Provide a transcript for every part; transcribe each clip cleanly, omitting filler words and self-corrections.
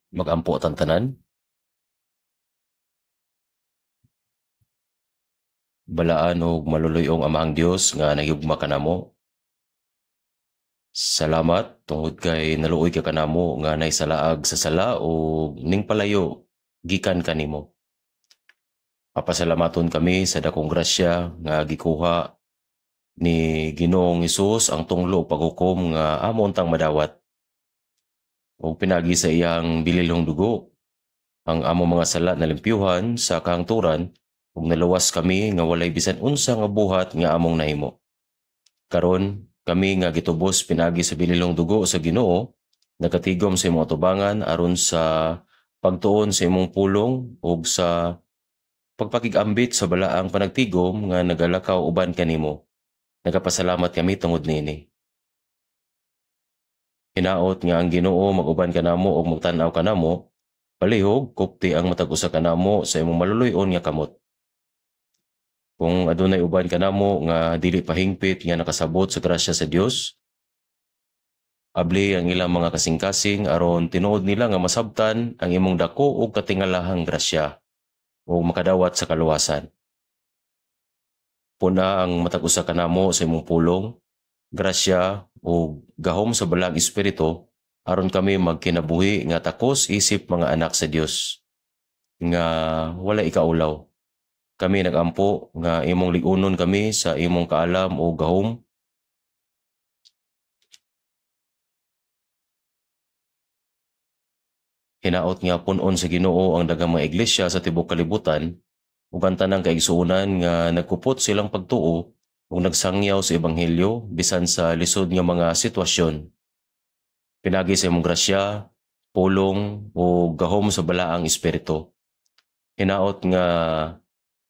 Magampo ang tanan, balaan og maluluy-ong Amahang Dios nga naghigugma kanamo. Salamat tungod kay naluoy ka kanamo nga naisalaag sa sala o ning palayo gikan kanimo. Papasalamaton kami sa dakong grasya nga gikuha ni Ginoong Hesus ang tunglo ug paghukom nga amon tang madawat ug pinagi sa iyang bililhong dugo ang among mga sala nalimpyuhan sa kahangturan ug naluwas kami nga walay bisan unsa nga buhat nga among nahimo. Karon kami nga gitubos pinagi sa bililong dugo sa Ginoo, nagatigom sa imong atubangan aron sa pagtuon sa imong pulong ug sa pagpakigambit sa balaang panagtigom nga nagalakaw uban kanimo. Nagapasalamat kami tungod niini. Hinaot nga ang Ginoo mag-uban kanamo ug magtan-aw kanamo, palihog kupti ang matag usa kanamo sa imong maluluy-on nga kamot. Kung adunay uban kanamo nga dili pahingpit nga nakasabot sa grasya sa Dios, abli ang ilang mga kasing-kasing aron tinuod nila nga masabtan ang imong dako ug katingalahang grasya o makadawat sa kaluwasan. Puna ang matag usa kanamo sa imong pulong, grasya o gahom sa balang espiritu aron kami magkinabuhi nga takos isip mga anak sa Dios nga wala ikaulaw. Kami nagampo nga imong ligunon kami sa imong kaalam o gahom. Hinaot nga punon sa Ginoo ang daghang mga iglesia sa tibuok kalibutan ug ang tanang kaigsuonan nga nagkupot silang pagtuo ug nagsangyaw sa ebanghelyo bisan sa lisod nga mga sitwasyon. Pinagi sa imong grasya, pulong o gahom sa balaang espiritu. Hinaot nga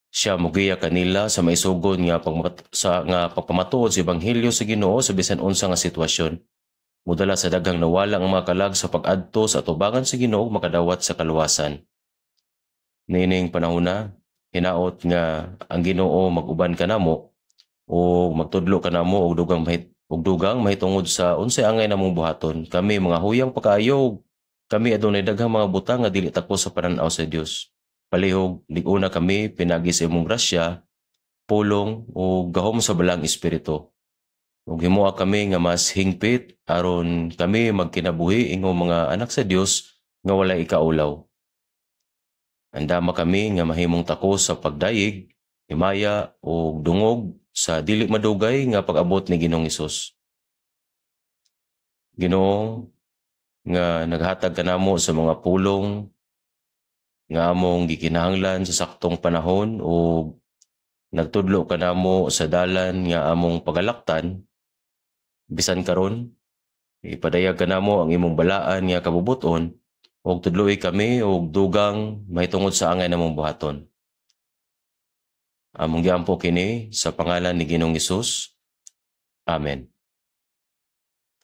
siya mogiya kanila sa maisugod nga pagpamatuod sa ebanghelyo sa Ginoo sa bisan unsa nga sitwasyon. Mudala sa daghang nawala ang mga kalag sa pag-adto sa atubangan sa Ginoo makadawat sa kaluwasan. Nining panahona, hinaot nga ang Ginoo mag-uban kanamo o magtudlo kanamo og dugang mahitungod sa unsay angay namong buhaton. Kami mga huyang pakaayo, kami adunay daghang mga butang nga dili takos sa pananaw sa Dios. Palihog lig-una kami pinagi sa imong grasya, pulong o gahom sa balang espiritu. Ug himuha kami nga mas hingpit aron kami magkinabuhi ingong mga anak sa Dios nga walay ikaulaw. Andama kami nga mahimong takos sa pagdayig, himaya o dungog sa dili madugay nga pag-abot ni Ginoong Hesus. Ginoo nga naghatag kanamo sa mga pulong nga among gikinahanglan sa saktong panahon o nagtudlo kanamo sa dalan nga among pagalaktan. Bisan karon, ipadayag kanamo ang imong balaan nga kabubuton ug tudloy kami og dugang mahitungod sa angay namong buhaton. Among giampo kini sa pangalan ni Ginoong Hesus. Amen.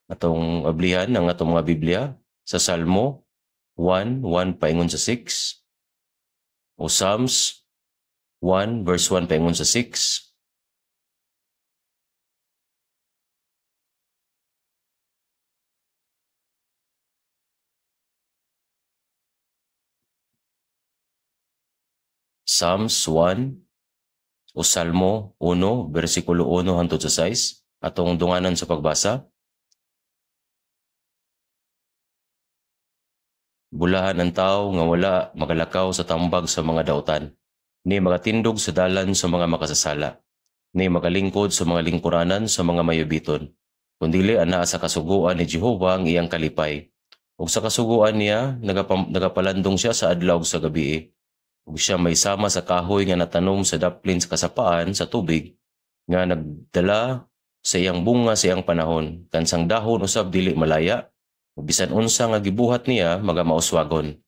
Atong ablihan ang atong mga Biblia sa Salmo 1:1 paingon sa 6 o Psalms 1 verse 1 paingon sa 6. Psalms 1 o Salmo 1 versikulo 1 hangtod sa 6 atong dunganan sa pagbasa. Bulahan ang tao nga wala magalakaw sa tambag sa mga dautan, ni magatindog sa dalan sa mga makasasala, ni magalingkod sa mga lingkuranan sa mga mayubiton. Kundili ana sa kasuguan ni Jehova ang iyang kalipay. Ug sa kasuguan niya nagapalandong siya sa adlaw sa gabi. Ug siya may sama sa kahoy nga natanom sa daplin sa kasapaan sa tubig nga nagdala sa iyang bunga sa iyang panahon, kansang dahon usab dili malaya. Bisan unsa nga gibuhat niya magamauswagon.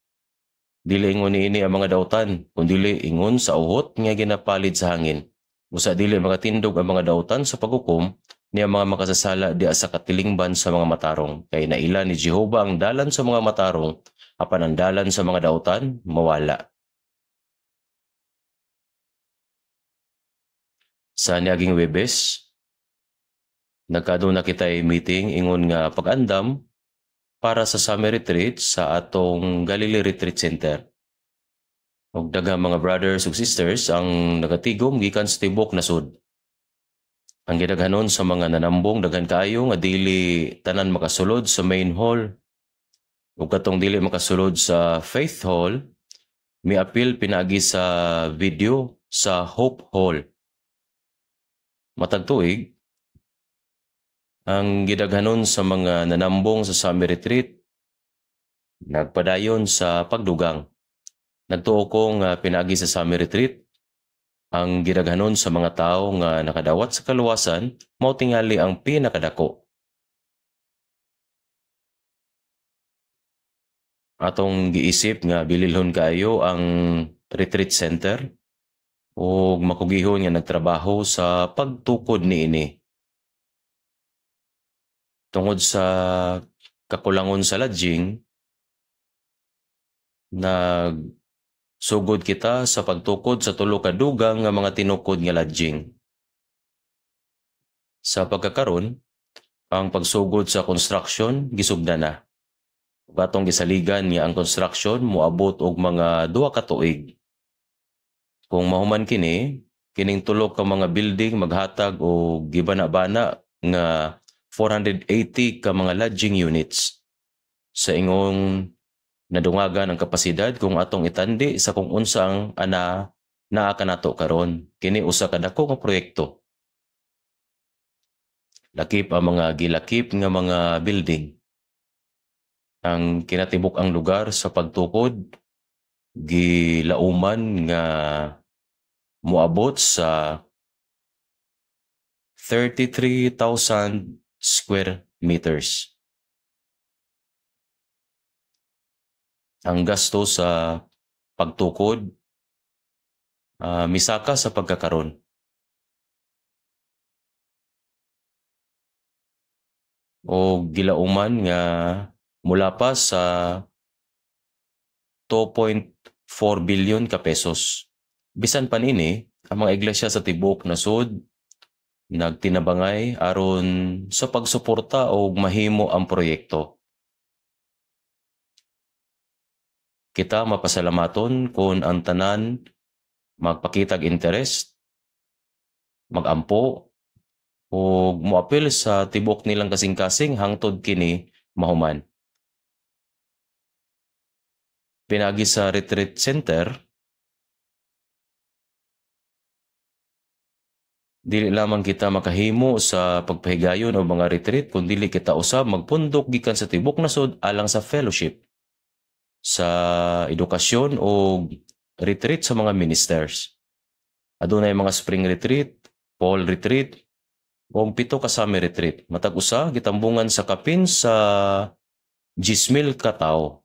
Dili ingon niini ang mga dautan, kundili ingon sa uhot nga ginapalid sa hangin. Usa dili makatindog ang mga dautan sa paghukom niya mga makasasala diya sa katilingban sa mga matarong. Kay naila ni Jehova ang dalan sa mga matarong, apan ang dalan sa mga dautan mawala. Sa niaging Webes, nagkaduna kitay meeting ingon nga pag-andam para sa summer retreat sa atong Galilee Retreat Center. Ug daghang mga brothers ug sisters ang nagatigom gikan sa tibok nasud. Ang gidaghanon sa mga nanambong daghan kaayo nga dili tanan makasulod sa main hall. Ug katong dili makasulod sa Faith Hall, miapil pinaagi sa video sa Hope Hall. Matag tuig, ang gidaghanon sa mga nanambong sa summer retreat nagpadayon sa pagdugang. Nagtuo ko nga pinaagi sa summer retreat, ang gidaghanon sa mga tao nga nakadawat sa kaluwasan mao tingali ang pinakadako. Atong giisip nga bililhon kaayo ang retreat center ug makugihon nga nagtrabaho sa pagtukod niini. Tungod sa kakulangon sa lodging, nagsugod kita sa pagtukod sa tulo ka dugang nga mga tinukod nga lodging. Sa pagkakaron, ang pagsugod sa construction gisugda na. Batong gisaligan nga ang construction moabot og mga 2 ka tuig. Kung mahuman kining tulo ka mga building maghatag og gibana-bana nga 480 ka mga lodging units. Sa ingong nadungagan ang kapasidad kung atong itandi sa kung unsa ang naa kanato karon, kini usa ka dako nga proyekto. Lakip ang mga gilakip nga mga building. Ang kinatibuk ang lugar sa pagtukod gilauman nga moabot sa 33,000 square meters. Ang gasto sa pagtukod misaka sa pagkakaron. O gilauman nga mula pa sa 2.4 billion ka pesos. Bisan pa nini, ang mga iglesia sa tibok nasud nagtinabangay aron sa pagsuporta o mahimo ang proyekto. Kita mapasalamaton kung ang tanan magpakitag interest, magampo, o moapil sa tibok nilang kasing-kasing hangtod kini mahuman. Pinagi sa retreat center, dili lamang kita makahimo sa pagpahigayon o mga retreat kung dili kita usab magpundok gikan sa tibok nasod alang sa fellowship, sa edukasyon o retreat sa mga ministers. Adunay mga spring retreat, fall retreat, o 7 ka summer retreat. Matag usa gitambungan sa kapin sa 10,000 ka tawo.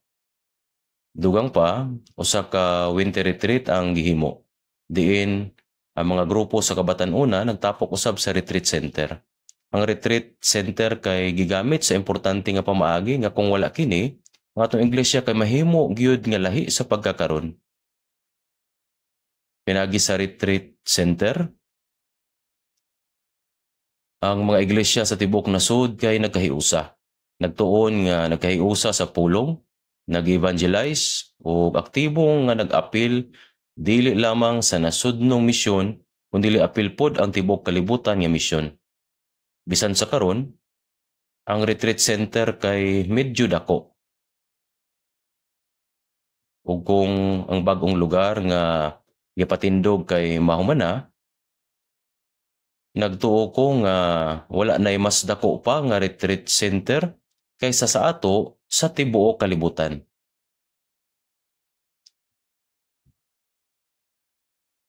Dugang pa, usa ka winter retreat ang gihimo. Diin ang mga grupo sa Kabatan-Una nagtapok usab sa retreat center. Ang retreat center kay gigamit sa importante nga pamaagi nga kung wala kini, ang atong iglesia kay mahimo gyud nga lahi sa pagkakaron. Pinagi sa retreat center, ang mga iglesia sa tibok nasud kay nagkahiusa. Nagtuon nga nagkahiusa sa pulong, nag-evangelize o aktibong nga nag-apil dili lamang sa nasudnong misyon kundi apil pod ang tibok kalibutan nga misyon. Bisan sa karon, ang retreat center kay medyo dako. Ug kung ang bagong lugar nga gipatindog kay mahuman na, nagtuo ko nga wala nay mas dako pa nga retreat center kaysa sa ato sa tibuok kalibutan.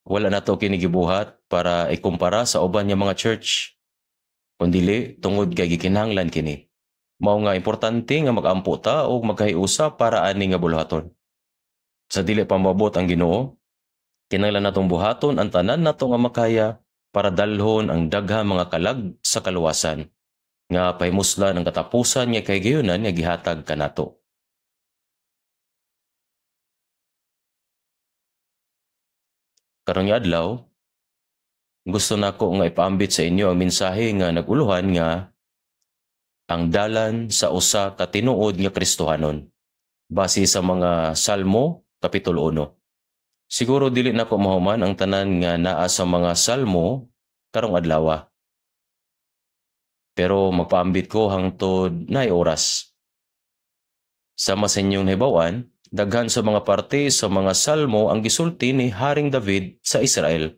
Wala na to kinigibuhat para ikumpara sa uban nga mga church. Kundili tungod kay gikinahanglan kini. Mao nga importante nga magampo ta o magkahiusa para ani nga buluhaton. Sa dili pa maabot ang Ginoo, kinahanglan natong buhaton ang tanan nato nga makaya para dalhon ang daghang mga kalag sa kaluwasan nga pahimuslan ang katapusan nga kay gayunan nga gihatag kanato. Karong adlaw, gusto nako nga ipaambit sa inyo ang mensahe nga naguluhan nga ang dalan sa usa ka tinuod nga Kristohanon base sa mga Salmo kapitulo 1. Siguro dili na ko mahuman ang tanan nga naa sa mga Salmo karong adlaw. Pero magpaambit ko hangtod naay oras. Sama sa inyong hibawan, daghan sa mga parte sa mga Salmo ang gisulti ni Haring David sa Israel.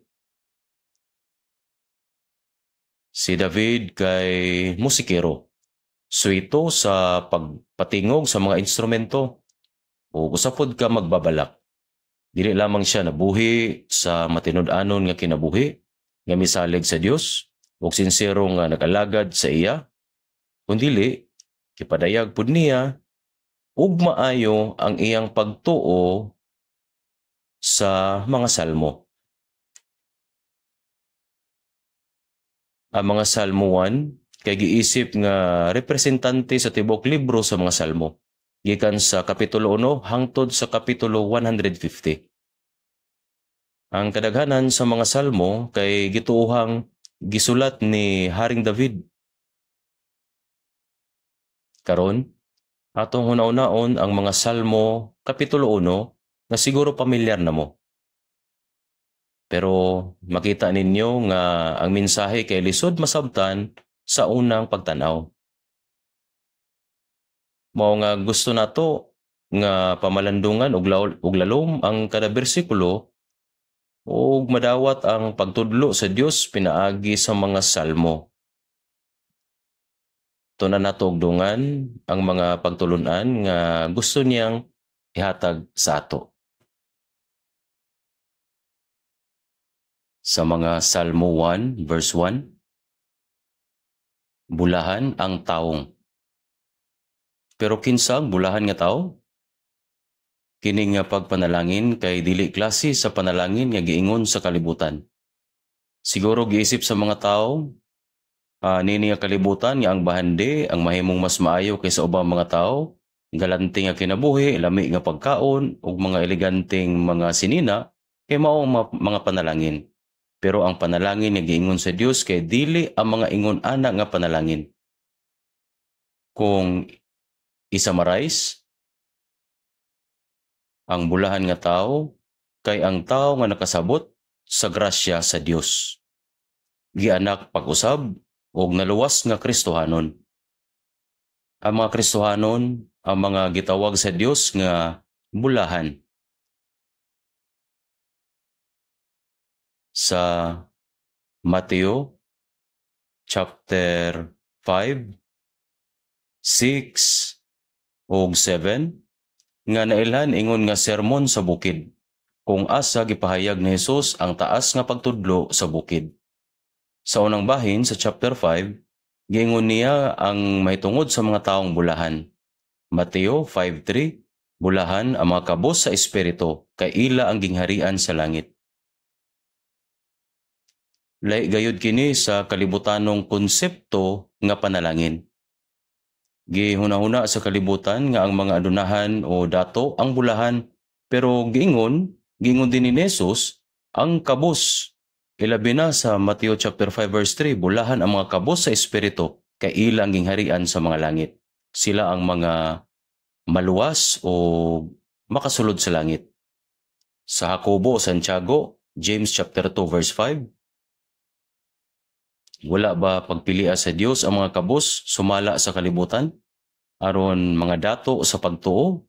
Si David kay musikero. Suito sa pagpatingog sa mga instrumento o usapod ka magbabalak. Dili lamang siya nabuhi sa matinud-anon nga kinabuhi, nga misalig sa Dios ug sinsero nga nagalagad sa iya, kundili kipadayag pud niya ug maayo ang iyang pagtuo sa mga salmo. Ang mga Salmo 1 kay giisip nga representante sa tibok libro sa mga salmo, gikan sa kapitulo 1 hangtod sa kapitulo 150. Ang kadaghanan sa mga salmo kay gituohang gisulat ni Haring David. Karon, atong hunaw-naon ang mga Salmo kapitulo 1 na siguro pamilyar na mo. Pero makita ninyo nga ang mensahe kay lisod masabtan sa unang pagtanaw. Mao nga gusto nato nga pamalandungan og lalom ang kada bersikulo ug madawat ang pagtudlo sa Dios pinaagi sa mga salmo. Tunan nato og dungan ang mga pagtulunan nga gusto niyang ihatag sa ato. Sa mga Salmo 1 verse 1, bulahan ang taong. Pero kinsa ang bulahan nga tawo? Kini nga pagpanalangin kay dili klase sa panalangin nga giingon sa kalibutan. Siguro giisip sa mga tawo, nini nga kalibutan nga ang bahandi ang mahimong mas maayo kaysa ubang mga tawo, galante nga kinabuhi, lami nga pagkaon ug mga eleganteng mga sinina kay mao mga panalangin. Pero ang panalangin nga giingon sa Dios kay dili ang mga ingon ana nga panalangin. Kung isamarais, ang bulahan nga tawo kay ang tawo nga nakasabot sa grasya sa Dios. Gianak pag-usab ug naluwas nga Kristohanon. Ang mga Kristohanon ang mga gitawag sa Dios nga bulahan. Sa Mateo chapter 5, 6 ug 7 nga nailhan ingon nga sermon sa bukid, kung asa gipahayag ni Hesus ang taas nga pagtudlo sa bukid. Sa unang bahin sa chapter 5, giingon niya ang mahitungod sa mga taong bulahan. Mateo 5:3, bulahan ang mga kabos sa espiritu, kay ila ang gingharian sa langit. Lahi gayud kini sa kalibutanong konsepto nga panalangin. Gihuna-huna sa kalibutan nga ang mga adunahan o dato ang bulahan, pero giingon din ni Jesus ang kabos. Ilabi na sa Mateo chapter 5 verse 3, bulahan ang mga kabos sa espiritu, kay ila ang gingharian sa mga langit. Sila ang mga maluwas o makasulod sa langit. Sa Jacobo, Santiago, James chapter 2 verse 5, wala ba pagpilia sa Dios ang mga kabos sumala sa kalibutan aron mga dato sa pagtuo?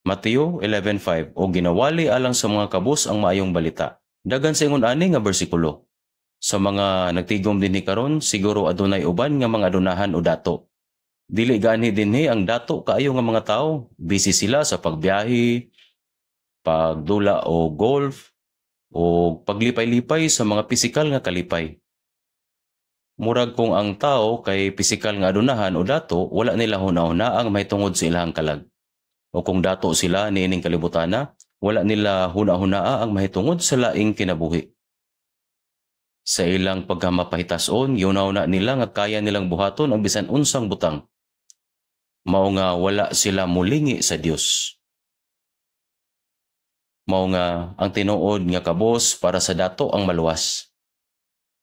Mateo 11:5, o ginawali alang sa mga kabos ang maayong balita. Dagan sa ingon ani nga bersikulo. Sa mga nagtigom dinhi karon, siguro adunay uban nga mga adunahan o dato. Dili gani dinhi ang dato kaayo nga mga tawo, busy sila sa pagbiyahe, pagdula o golf, o paglipay-lipay sa mga pisikal nga kalipay. Murag kung ang tao kay pisikal nga adunahan o dato, wala nila huna-huna ang mahitungod sa ilahang kalag. O kung dato sila niining kalibutana, wala nila huna-hunaa ang mahitungod sa laing kinabuhi. Sa ilang pagkamapahitason, yunaw na nila nga kaya nilang buhaton ang bisan unsang butang. Mao nga wala sila mulingi sa Dios. Mao nga ang tinuod nga kabos para sa dato ang maluwas.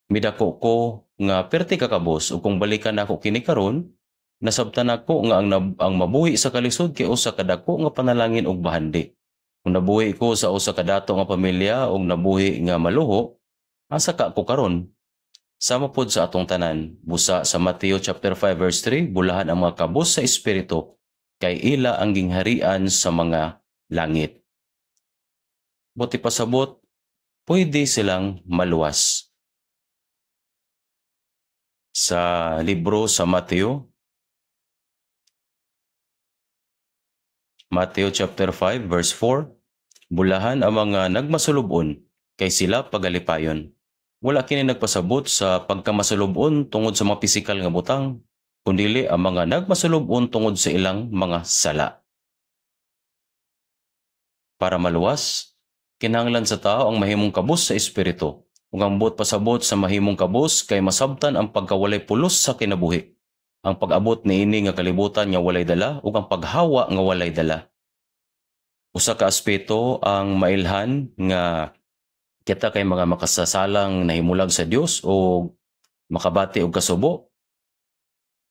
Midako ko nga perti ka kabos ug kung balikan nako kini karon, nasabtan ako nga ang mabuhi sa kalisod kay usa ka dako nga panalangin ug bahandi. Kung nabuhi ko sa usa ka dato nga pamilya ug nabuhi nga maluho, asa ka ko karon? Sama pod sa atong tanan, busa sa Mateo chapter 5 verse 3, bulahan ang mga kabos sa espiritu, kay ila ang gingharian sa mga langit. Buti pasabot, pwede silang maluwas. Sa libro sa Mateo chapter 5 verse 4, bulahan ang mga nagmasulubon, kay sila pagalipayon. Wala kini nagpasabot sa pagkamasulubon tungod sa mga pisikal nga butang, kundili ang mga nagmasulubon tungod sa ilang mga sala. Para maluwas, kinahanglan sa tao ang mahimong kabus sa espiritu. Ug ang buot pasabot sa mahimong kabus kay masabtan ang pagkawalay pulos sa kinabuhi. Ang pag-abot niini nga kalibutan nga walay dala ug ang paghawa nga walay dala. Usa ka aspeto ang mailhan nga kita kay mga makasasalang nahimulag sa Dios o makabati og kasubo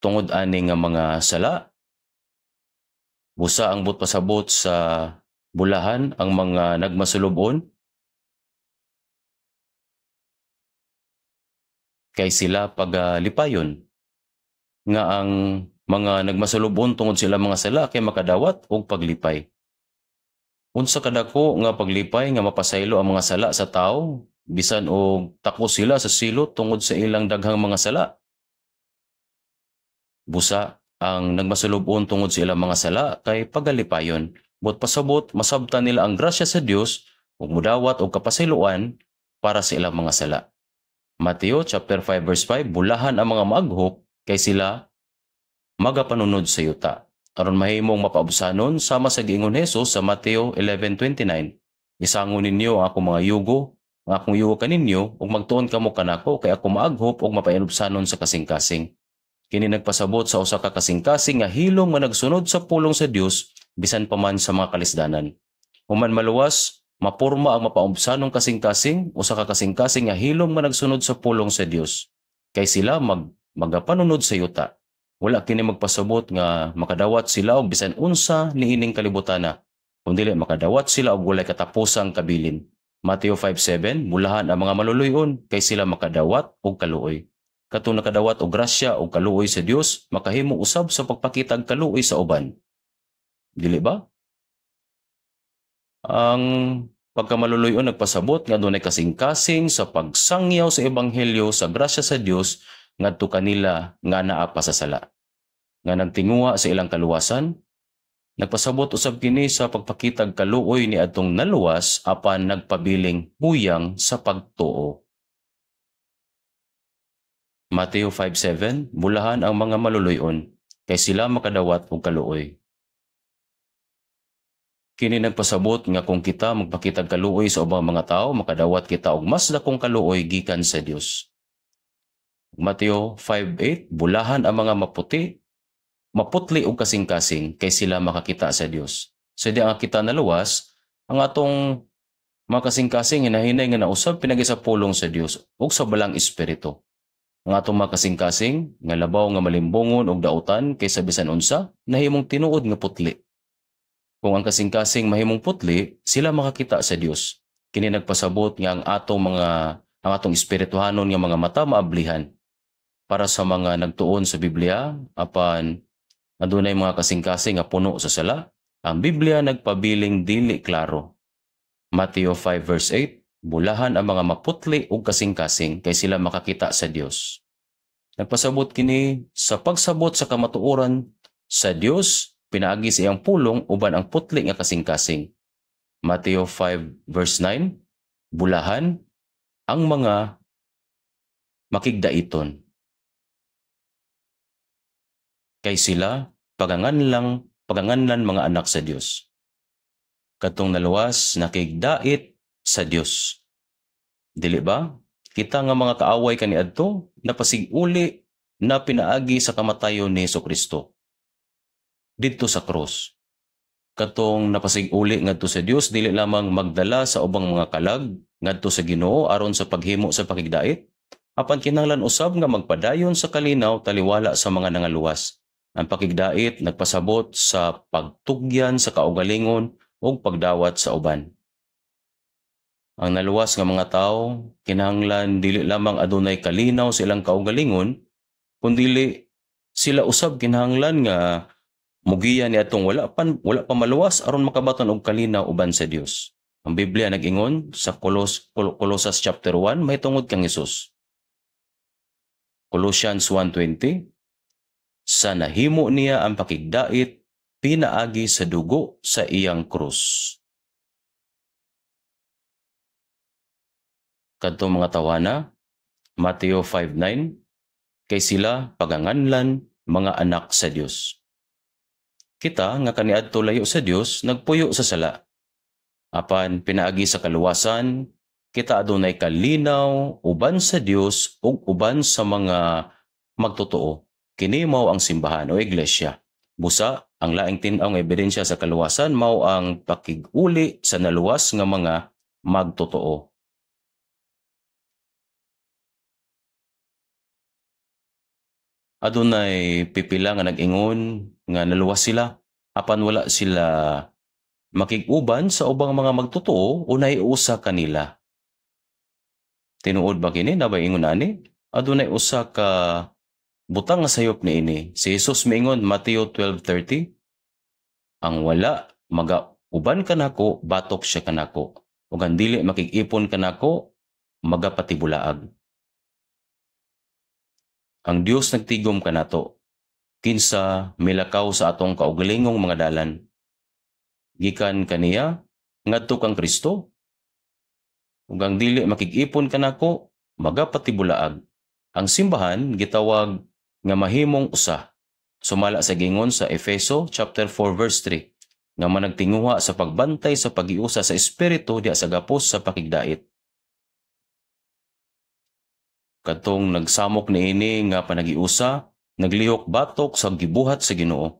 tungod ani nga mga sala. Busa ang buot pasabot sa bulahan ang mga nagmasulubon, kay sila pagalipayon. Nga ang mga nagmasulubon tungod sila mga sala kay makadawat og paglipay. Unsa kadako nga paglipay nga mapasaylo ang mga sala sa tao, bisan og takos sila sa silot tungod sa ilang daghang mga sala. Busa ang nagmasulubon tungod sa ilang mga sala kay pagalipayon. But pasabot, masabtan nila ang grasya sa Dios ug mudawat og kapasayloan para sa ilang mga sala. Mateo chapter 5 verse 5, bulahan ang mga maaghop kay sila magapanunod sa yuta. Aron mahimong mapausanon sama sa giingon Hesus sa Mateo 11:29. Isangon ninyo ang akong mga yugo, ang akong yugo kaninyo ug magtuon kamo kanako kay ako maaghop ug mapainubsanon sa kasing-kasing. Kini nagpasabot sa usa ka kasing-kasing nga hilom nga nagsunod sa pulong sa Dios bisan pa man sa mga kalisdanan. Human maluwas, mapurma ang mapaubsanong kasing-kasing, usa ka kasing-kasing nga hilom nga nagsunod sa pulong sa Dios. Kay sila magapanunod sa yuta. Wala kini magpasabot nga makadawat sila og bisan unsa niining kalibutana, kundi makadawat sila og walay katapusang kabilin. Mateo 5:7, bulahan ang mga maluluyon kay sila makadawat og kaluoy. Katong nakadawat og grasya og kaluoy sa Dios, makahimo usab sa pagpakita og kaluoy sa uban. Dili ba? Ang pagkamaluluyon nagpasabot nga dunay kasing-kasing sa pagsangyaw sa ebanghelyo sa grasya sa Dios ngadto kanila nga naa pa sa sala. Nga nagtinguha sa ilang kaluwasan, nagpasabot usab kini sa pagpakitag kaluoy ni adtong naluwas apan nagpabiling huyang sa pagtuo. Mateo 5:7, bulahan ang mga maluluyon kay sila makadawat og kaluoy. Kini nagpasabot nga kung kita magpakitag kaluoy sa ubang mga tao, makadawat kita og mas dakong kaluoy gikan sa Dios. Mateo 5:8, bulahan ang mga maputli og kasing-kasing kay sila makakita sa Dios. Sa diya nga kita naluwas, ang atong mga kasing-kasing hinahinay nga nausab pinagi sa pulong sa Dios ug sa balang espiritu. Ang atong mga kasing-kasing nga labaw nga malimbongon og dautan kaysa bisan unsa nahimong tinuod nga putli. Kung ang kasing-kasing mahimong putli, sila makakita sa Dios. Kini nagpasabot nga ang atong espirituhanon nga mga mata maablihan. Para sa mga nagtuon sa Biblia, apan adunay mga kasing-kasing nga puno sa sala, ang Biblia nagpabiling dili klaro. Mateo 5 verse 8, bulahan ang mga maputli ug kasing-kasing kay sila makakita sa Dios. Nagpasabot kini sa pagsabot sa kamatuoran sa Dios, pinaagi sa iyang pulong uban ang putli nga kasing-kasing. Mateo 5 verse 9, bulahan ang mga makigdaiton kay sila paganganlan mga anak sa Dios. Katong naluwas nakigdait sa Dios. Dili ba? Kita nga mga kaaway kaniadto napasiguli na pinaagi sa kamatayon ni Jesucristo didto sa cross. Katong napasiguli ngadto sa Dios, dili lamang magdala sa ubang mga kalag ngadto sa Ginoo aron sa paghimo sa pakigdait, apan kinahanglan usab nga magpadayon sa kalinaw taliwala sa mga nangaluwas. Ang pakigdait nagpasabot sa pagtugyan sa kaugalingon o pagdawat sa uban. Ang naluwas nga mga tawo kinahanglan dili lamang adunay kalinaw sa ilang kaugalingon, kundi sila usab kinahanglan nga mugiya ni atong wala pa maluwas aron makabaton og kalinaw uban sa Dios. Ang Biblia nag-ingon sa Colossus chapter 1 mahitungod kang Hesus. Colossians 1:20, sa nahimo niya ang pakigdait pinaagi sa dugo sa iyang krus. Kadtong mga tawana, Mateo 5:9, kay sila paganganlan mga anak sa Dios. Kita nga kaniadto layo sa Dios nagpuyo sa sala. Apan pinaagi sa kaluwasan, kita adunay kalinaw uban sa Dios ug uban sa mga magtotoo. Kini mao ang simbahan o iglesia. Busa ang laing tin-aw nga ebidensya sa kaluwasan mao ang pakig-uli sa naluwas nga mga magtotoo. Adunay pipila nga nag-ingon nga naluwas sila apan wala sila makig-uban sa ubang mga magtotoo o naiusa kanila. Tinuod ba kini nabay ingon ani? Adunay usa ka butang nga sayop niini. Si Jesus miingon Mateo 12:30, ang wala maga-uban kanako batok siya kanako ug ang dili makig-ipon kanako magapatibulaag. Ang Dios nagtigom kanato kinsa milakaw sa atong kaugalingong mga dalan. Gikan kaniya ngadto kang Kristo ug ang dili makig-ipon kanako magapatibulaag. Ang simbahan gitawag nga mahimong usa. Sumala sa gingon sa Efeso chapter 4 verse 3 nga managtinguha sa pagbantay sa pag-iusa sa espiritu diha sa gapos sa pakigdait. Kadtong nagsamok niini nga panagiusa, naglihok batok sa gibuhat sa Ginoo.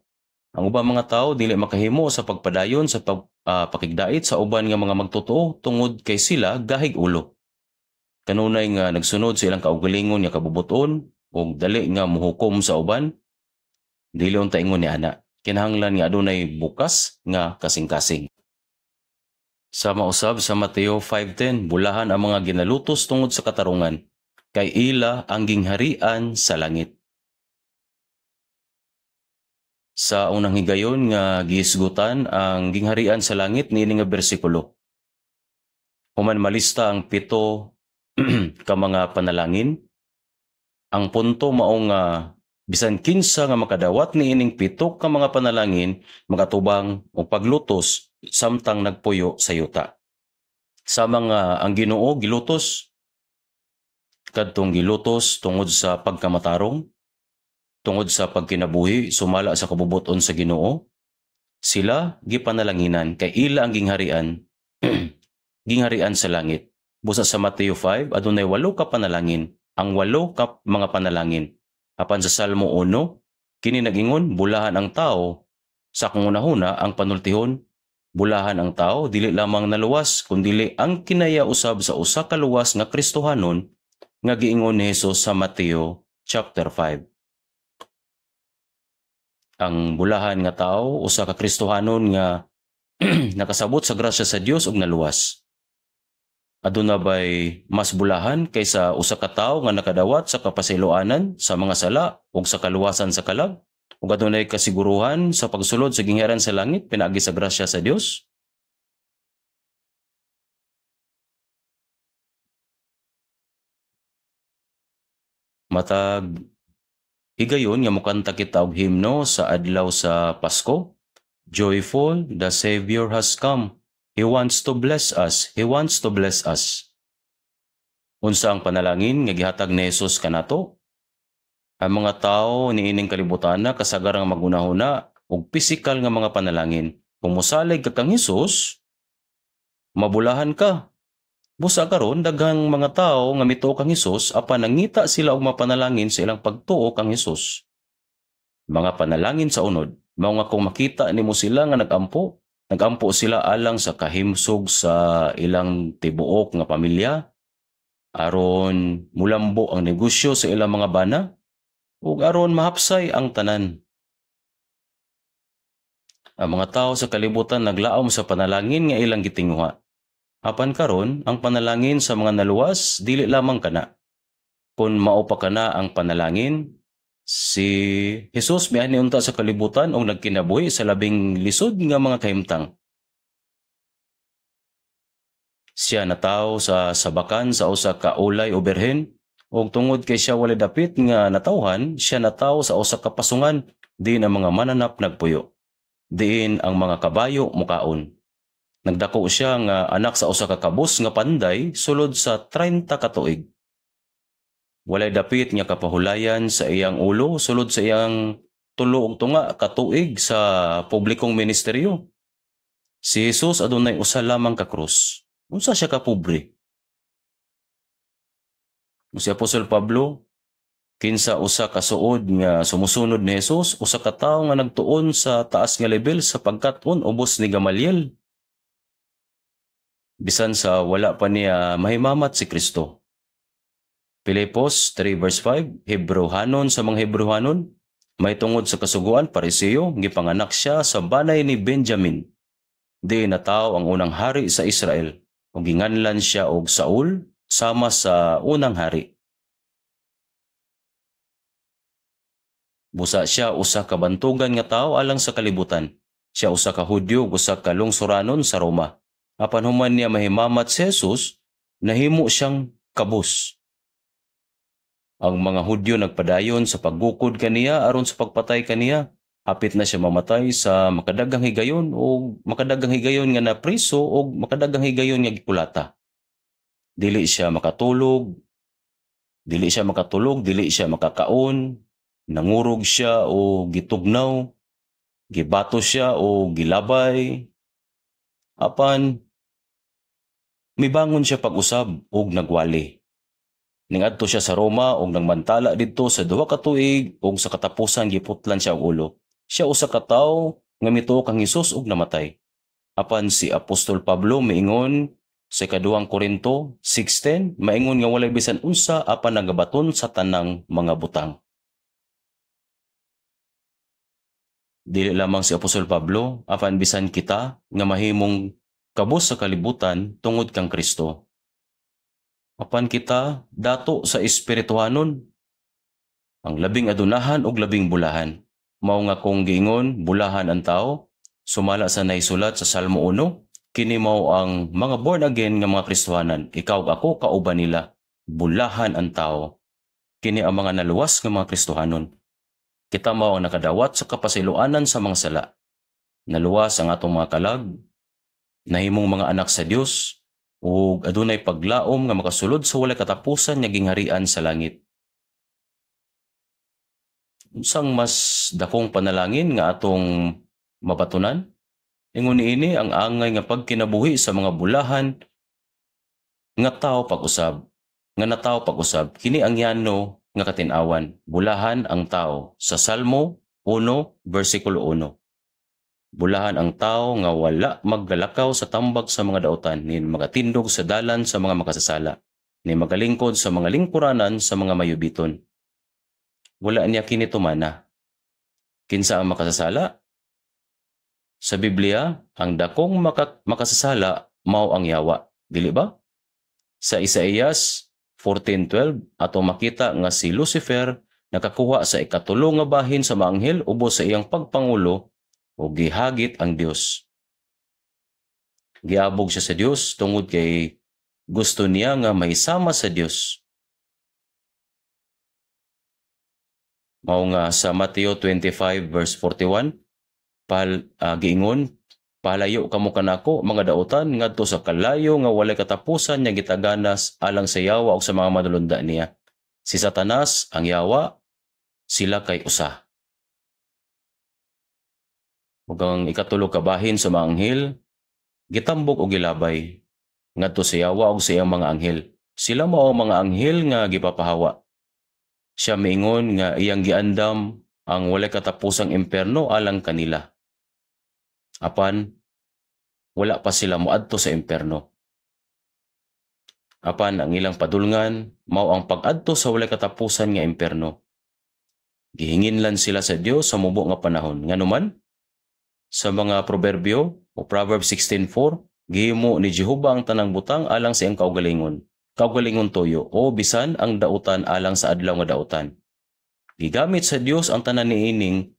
Ang ubang mga tawo dili makahimo sa pagpadayon sa pakigdait sa uban nga mga magtotoo tungod kay sila gahig ulo. Kanunay nga nagsunod sa ilang kaugalingon nga kabubuton ug dali nga muhukom sa uban, dili unta ingon ni ana. Kinahanglan nga adunay bukas nga kasing-kasing. Sa mausab sa Mateo 5:10, bulahan ang mga ginalutos tungod sa katarungan, kay ila ang gingharian sa langit. Sa unang higayon nga gihisgutan ang gingharian sa langit niini nga bersikulo. Human malista ang 7 ka mga panalangin, ang punto mao nga bisan kinsa nga makadawat niining 7 ka mga panalangin magatubang og paglutos samtang nagpuyo sa yuta. Sa mga ang Ginoo gilutos kadtong gilutos tungod sa pagkamatarong, tungod sa pagkinabuhi sumala sa kabubuton sa Ginoo, sila gipanalanginan kay ila ang gingharian gingharian sa langit. Busa sa Mateo 5 adunay 8 ka panalangin, ang 8 ka mga panalangin. Apan sa Salmo 1 kini nag-ingon bulahan ang tao, sa kangunahuna ang panultihon, bulahan ang tao dili lamang naluwas kundi ang kinaya usab sa usa ka luwas nga Kristohanon nga giingon ni Hesus sa Mateo chapter 5. Ang bulahan nga tao usa ka Kristohanon nga nakasabot sa grasya sa Dios ug naluwas. Aduna bay mas bulahan kaysa usa ka tawo nga nakadawat sa kapasiluanan sa mga sala ug sa kaluwasan sa kalag ug adunay kasiguruhan sa pagsulod sa gingharian sa langit pinaagi sa grasya sa Dios? Matag higayon nga mokanta kita og himno sa adlaw sa Pasko. Joyful, the Savior has come. He wants to bless us. He wants to bless us. Unsa ang panalangin nga gihatag ni Jesus kanato? Ang mga tawo niining kalibutan na kasagaran nga magunahuna og pisikal nga mga panalangin. Kung mosalig ka kang Jesus, mabulahan ka. Busa karon daghang mga tawo nga mituo kang Hesus apan nangita sila og mapanalangin sa ilang pagtuo kang Hesus. Mga panalangin sa unod, mao nga kung makita nimo sila nga nagampo sila alang sa kahimsog sa ilang tibuok nga pamilya, aron mulambo ang negosyo sa ilang mga bana, ug aron mahapsay ang tanan. Ang mga tao sa kalibutan naglaom sa panalangin nga ilang gitinguha. Apan karon, ang panalangin sa mga naluwas dili lamang kana. Kung mao pa kana ang panalangin, si Jesus miani unta sa kalibutan og nagkinabuhi sa labing lisod nga mga kahimtang. Siya natawo sa sabakan sa usa ka ulay o berhen, ug tungod kay siya walay dapit nga natawhan, siya natawo sa usa ka pasungan, diin ang mga mananap nagpuyo. Diin ang mga kabayo mukaon. Nagdako siya nga anak sa usa ka kabus nga panday sulod sa 30 ka tuig. Walay dapit nga kapahulayan sa iyang ulo sulod sa iyang tulo ug tunga ka tuig sa publikong ministeryo. Si Jesus adunay usa lamang ka krus. Unsa siya ka pobre? Si Apostol Pablo, kinsa usa ka suod nga sumusunod ni Jesus, usa ka tawo nga nagtuon sa taas nga level sapagkat ubos ni Gamaliel. Bisan sa wala pa niya mahimamat si Kristo. Filipos 3 verse 5, Hebrehanon sa mga Hebrehanon, may tungod sa kasuguan Pariseo, gipanganak siya sa banay ni Benjamin. Di nataw ang unang hari sa Israel, ug ginganlan siya og Saul sama sa unang hari. Busa siya usa ka bantugan nga tawo alang sa kalibutan. Siya usa ka Hudyo ug usa ka lungsuranon sa Roma. Apan human niya mahimamat si Jesus, nahimo siyang kabus. Ang mga Hudyo nagpadayon sa paggukod kaniya aron sa pagpatay kaniya. Hapit na siya mamatay sa makadagang higayon o makadagang higayon nga napriso o makadagang higayon nga gikulata. Dili siya makatulog, dili siya makakaon, nangurog siya o gitugnaw, gibato siya o gilabay. Apan mibangon siya pag-usab og nagwali. Ningadto siya sa Roma og nagmantala didto sa 2 ka tuig ug sa katapusan giputlan siya og ulo. Siya usa ka tawo nga mituo kang Hesus og namatay. Apan si Apostol Pablo miingon sa 2 Korinto 6:10, maingon nga walay bisan unsa apan nagabaton sa tanang mga butang. Dili lamang si Apostol Pablo, apan bisan kita nga mahimong kabus sa kalibutan tungod kang Kristo. Apan kita dato sa espirituhanon, ang labing adunahan ug labing bulahan. Mao nga kung giingon, bulahan ang tao, sumala sa naisulat sa Salmo 1, kini mao ang mga born again nga mga Kristohanan. Ikaw ug ako kauban nila, bulahan ang tao. Kini ang mga naluwas nga mga Kristohanon. Kita mao ang nakadawat sa kapasiluanan sa mga sala. Naluwas ang atong mga kalag, nahimong mga anak sa Dios, ug adunay paglaom nga makasulod sa walay katapusan nga gingharian sa langit. Unsang mas dakong panalangin nga atong mabatunan? Ingon niini ang angay nga pagkinabuhi sa mga bulahan nga tao pag-usab. Nga natawo pag-usab, kini ang yano nga katin-awan. Bulahan ang tao sa Salmo 1 versikulo 1. Bulahan ang tao nga wala maggalakaw sa tambag sa mga dautan, ni magatindog sa dalan sa mga makasasala, ni magalingkod sa mga lingkuranan sa mga mayubiton. Wala niya kini tumana. Kinsa ang makasasala? Sa Biblia, ang dakong makasasala mao ang yawa, dili ba? Sa Isaías 14:12 ato makita nga si Lucifer nakakuha sa ikatulo nga bahin sa mga anghel ubos sa iyang pagpangulo o gihagit ang Dios. Giabog siya sa Dios tungod kay gusto niya nga mahisama sa Dios. Mao nga sa Mateo 25 verse 41, giingon, palayo kamo kanako mga dautan ngadto sa kalayo nga walay katapusan nga gitaganas alang sa yawa ug sa mga madulunda niya. Si Satanas ang yawa, sila kay usa. Ug ang ikatulo ka bahin sa mga anghel, gitambok o gilabay ngadto sa yawa ug sa iyang mga anghel. Sila mao mga anghel nga gipapahawa. Siya miingon nga iyang giandam ang walay katapusang impierno alang kanila. Apan wala pa sila moadto sa impierno. Apan ang ilang padulngan mao ang pag-adto sa walay katapusan nga imperno. Gihinginlan sila sa Dios sa mubo nga panahon. Nganuman sa mga proverbio o Proverbs 16:4, gihimo ni Jehova ang tanang butang alang sa iyang kaugalingon. Kaugalingon toyo o bisan ang dautan alang sa adlaw nga dautan. Gigamit sa Dios ang tanan niining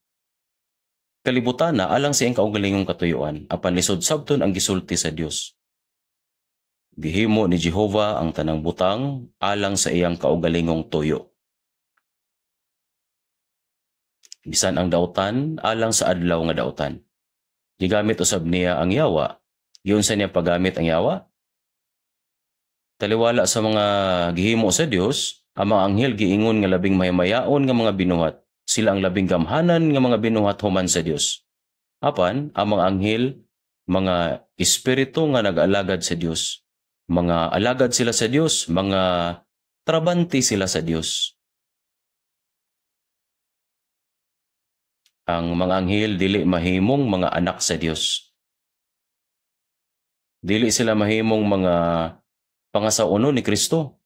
kalibutan na alang sa iyang kaugalingong katuyuan. Apan lisod sabton ang gisulti sa Dios. Gihimo ni Jehova ang tanang butang alang sa iyang kaugalingong tuyo. Bisan ang dautan alang sa adlaw nga dautan. Gigamit usab niya ang yawa. Giunsa niya paggamit ang yawa? Taliwala sa mga gihimo sa Dios, ang mga anghel giingon nga labing mahimayaon nga mga binuhat. Sila ang labing gamhanan nga mga binuhat human sa Dios. Apan ang mga anghel, mga espiritu nga nag-alagad sa Dios. Mga alagad sila sa Dios, mga trabante sila sa Dios. Ang mga anghel dili mahimong mga anak sa Dios. Dili sila mahimong mga pangasauno ni Kristo.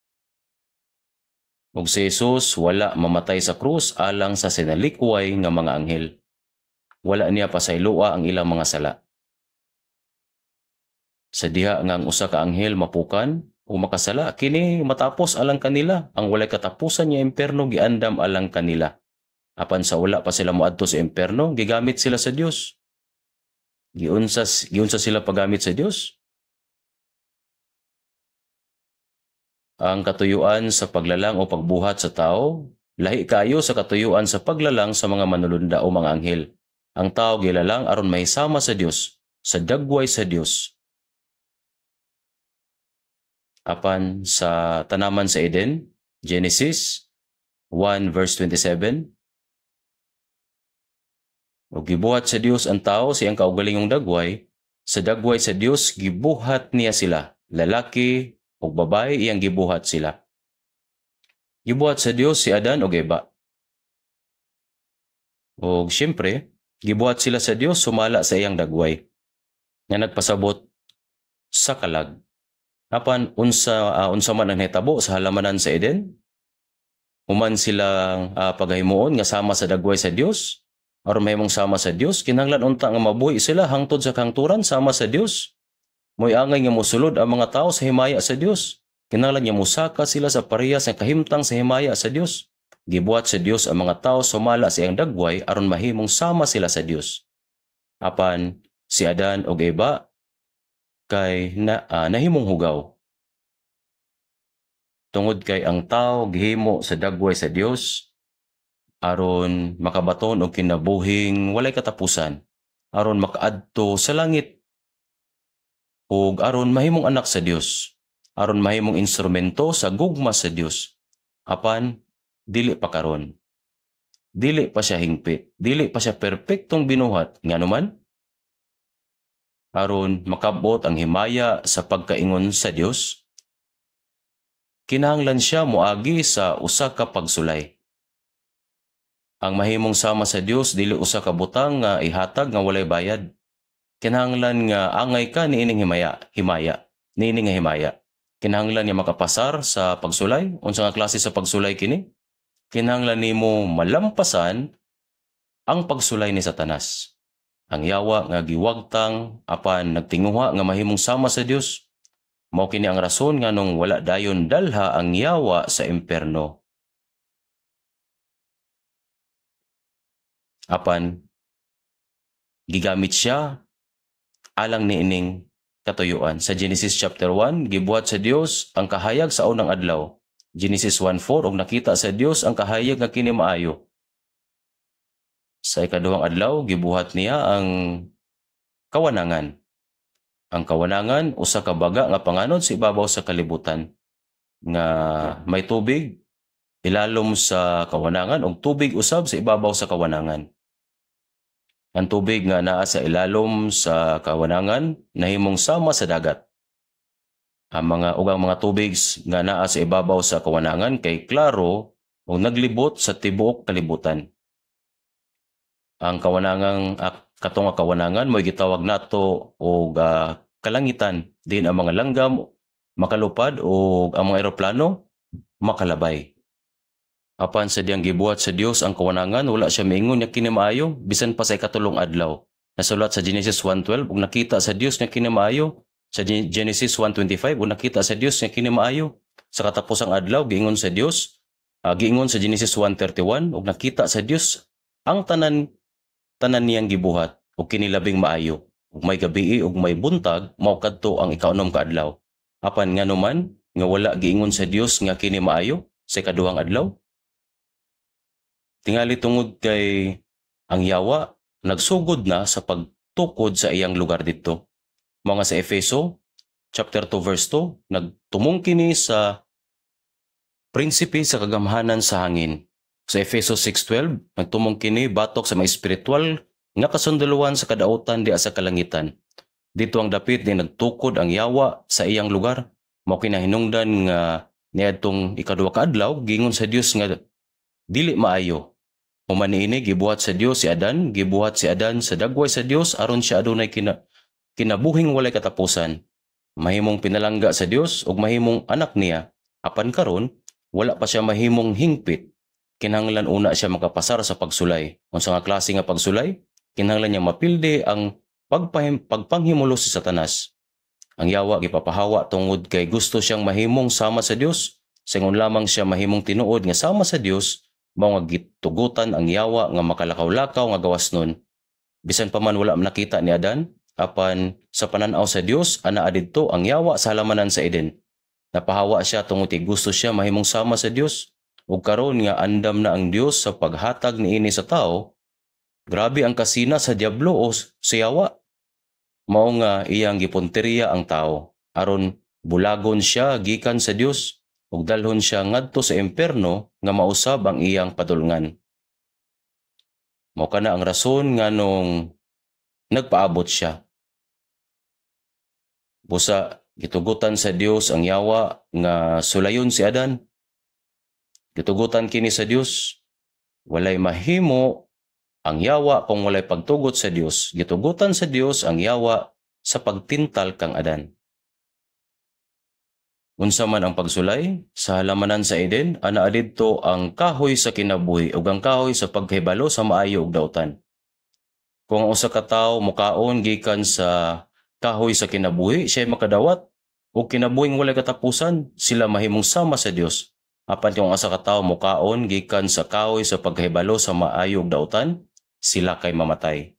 Ug si Jesus wala mamatay sa krus alang sa sinalikway nga mga anghel. Wala niya pasaylua ang ilang mga sala. Sa diha nga ang usa ka anghel mapukan o makasala, kini matapos alang kanila. Ang walay katapusan niya imperno giandam alang kanila. Apan sa wala pa sila moadto sa imperno, gigamit sila sa Dios. Giunsa sila paggamit sa Dios. Ang katuyuan sa paglalang o pagbuhat sa tao, lahi kayo sa katuyuan sa paglalang sa mga manulunda o mga anghel. Ang tao gilalang aron mahisama sa Dios, sa dagway sa Dios. Apan sa tanaman sa Eden, Genesis 1 verse 27, o gibuhat sa Dios ang tao siyang kaugalingong dagway, sa dagway sa Dios gibuhat niya sila, lalaki o babae iyang gibuhat sila. Gibuhat sa Dios si Adan o Eva. O siyempre, gibuhat sila sa Dios sumala sa iyang dagway, nga nagpasabot sa kalag. Apan unsa man ang hitabo sa halamanan sa Eden? Human silang paghimuon nga sama sa dagway sa Dios, aron mahimong sama sa Dios, kinahanglan unta nga mabuhi sila hangtod sa kahangturan sama sa Dios. Mo'y angay nga mosulod ang mga tao sa himaya sa Dios. Kinahanglan nga mosaka sila sa parehas nga kahimtang sa himaya sa Dios. Gibuhat sa Dios ang mga tao sumala sa iyang dagway aron mahimong sama sila sa Dios. Apan si Adan ug Eva kay nahimong hugaw. Tungod kay ang tao gihimo sa dagway sa Dios aron makabaton og kinabuhing walay katapusan, aron makaadto sa langit ug aron mahimong anak sa Dios, aron mahimong instrumento sa gugma sa Dios. Apan dili pa karon. Dili pa siya hingpit, dili pa siya perpektong binuhat nganuman aron makabot ang himaya sa pagkaingon sa Dios. Kinahanglan siya moagi sa usa ka pagsulay. Ang mahimong sama sa Dios dili usa ka butang nga ihatag nga walay bayad. Kinahanglan nga angay ka niining niining nga himaya. Kinahanglan nga makapasar sa pagsulay. Unsa nga klase sa pagsulay kini? Kinahanglan nimo malampasan ang pagsulay ni Satanas. Ang yawa nga giwagtang apan nagtinguha nga mahimong sama sa Dios. Mao kini ang rason nganong wala dayon dalha ang yawa sa imperno. Apan gigamit siya alang niining katuyuan. Sa Genesis chapter 1, gibuhat sa Dios ang kahayag sa unang adlaw. Genesis 1:4, og nakita sa Dios ang kahayag nga kini maayo. Sa ikaduhang adlaw, gibuhat niya ang kawanangan. Ang kawanangan, usa ka baga nga panganod sa ibabaw sa kalibutan, nga may tubig ilalom sa kawanangan ug tubig usab sa ibabaw sa kawanangan. Ang tubig nga naa sa ilalom sa kawanangan nahimong sama sa dagat. Ang mga tubig nga naa sa ibabaw sa kawanangan kay klaro ug naglibot sa tibuok kalibutan. Ang katong kawanangan mo'y gitawag nato og kalangitan. Din ang mga langgam, makalupad o ang mga eroplano makalabay. Apan sa diyang gibuhat sa Dios ang kawanangan, wala siya maingon nga kini maayo bisan pa sa ikatulong adlaw. Nasulat sa Genesis 1:12 ug nakita sa Dios nga kini maayo. Sa Genesis 1:25 ug nakita sa Dios nga kini maayo. Sa katapusang adlaw giingon sa Dios, giingon sa Genesis 1:31 ug nakita sa Dios ang tanan niyang gibuhat ug kini labing maayo. Ug may gabii ug may buntag mao kadto ang ikaunom ka adlaw. Apan nganuman nga wala giingon sa Dios nga kini maayo sa ikaduhang adlaw, tingali tungod kay ang yawa nagsugod na sa pagtukod sa iyang lugar didto. Mga sa Efeso chapter 2 verse 2, nagtumong kini sa prinsipe sa kagamhanan sa hangin. Sa Efeso 6:12, nagtumong kini batok sa mga espiritual nga kasundaluhan sa kadautan diha sa kalangitan. Dito ang dapit ni nagtukod ang yawa sa iyang lugar. Mao kinahinungdan nga niadtong ikaduha ka adlaw gingon sa Dios nga dili maayo. Human niini gibuhat sa Dios si Adan, gibuhat si Adan sa dagway sa Dios aron siya adunay kinabuhing walay katapusan. Mahimong pinalangga sa Dios ug mahimong anak niya. Apan karon wala pa siya mahimong hingpit. Kinahanglan una siya makapasar sa pagsulay. Unsa nga klase nga pagsulay? Kinahanglan niya mapildi ang pagpanghimulo si Satanas. Ang yawa gipapahawa tungod kay gusto siyang mahimong sama sa Dios. Singon lamang siya mahimong tinuod nga sama sa Dios, mao nga gitugutan ang yawa nga makalakaw-lakaw nga gawas nun. Bisan pa man wala nakita ni Adan, apan sa pananaw sa Dios anaa didto ang yawa sa halamanan sa Eden. Napahawa siya tungod kay gusto siya mahimong sama sa Dios. Ug karon nga andam na ang Dios sa paghatag niini sa tao, grabe ang kasina sa diablo o sa yawa. Mao nga iyang gipunteriya ang tao aron bulagon siya gikan sa Dios ug dalhon siya ngadto sa impierno nga mausab ang iyang padulngan. Mao kana ang rason nganong nagpaabot siya. Busa gitugutan sa Dios ang yawa nga sulayon si Adan. Gitugutan kini sa Dios, walay mahimo ang yawa kung walay pagtugot sa Dios. Gitugutan sa Dios ang yawa sa pagtintal kang Adan. Unsa man ang pagsulay sa halamanan sa Eden, anaa didto ang kahoy sa kinabuhi ug ang kahoy sa paghibalo sa maayo ug dautan. Kung ang usa ka tawo mukaon gikan sa kahoy sa kinabuhi, siya makadawat ug kinabuhing walay katapusan, sila mahimong sama sa Dios. Apan kung ang usa ka tawo mukaon gikan sa kahoy sa paghibalo sa maayo ug dautan, sila kay mamatay.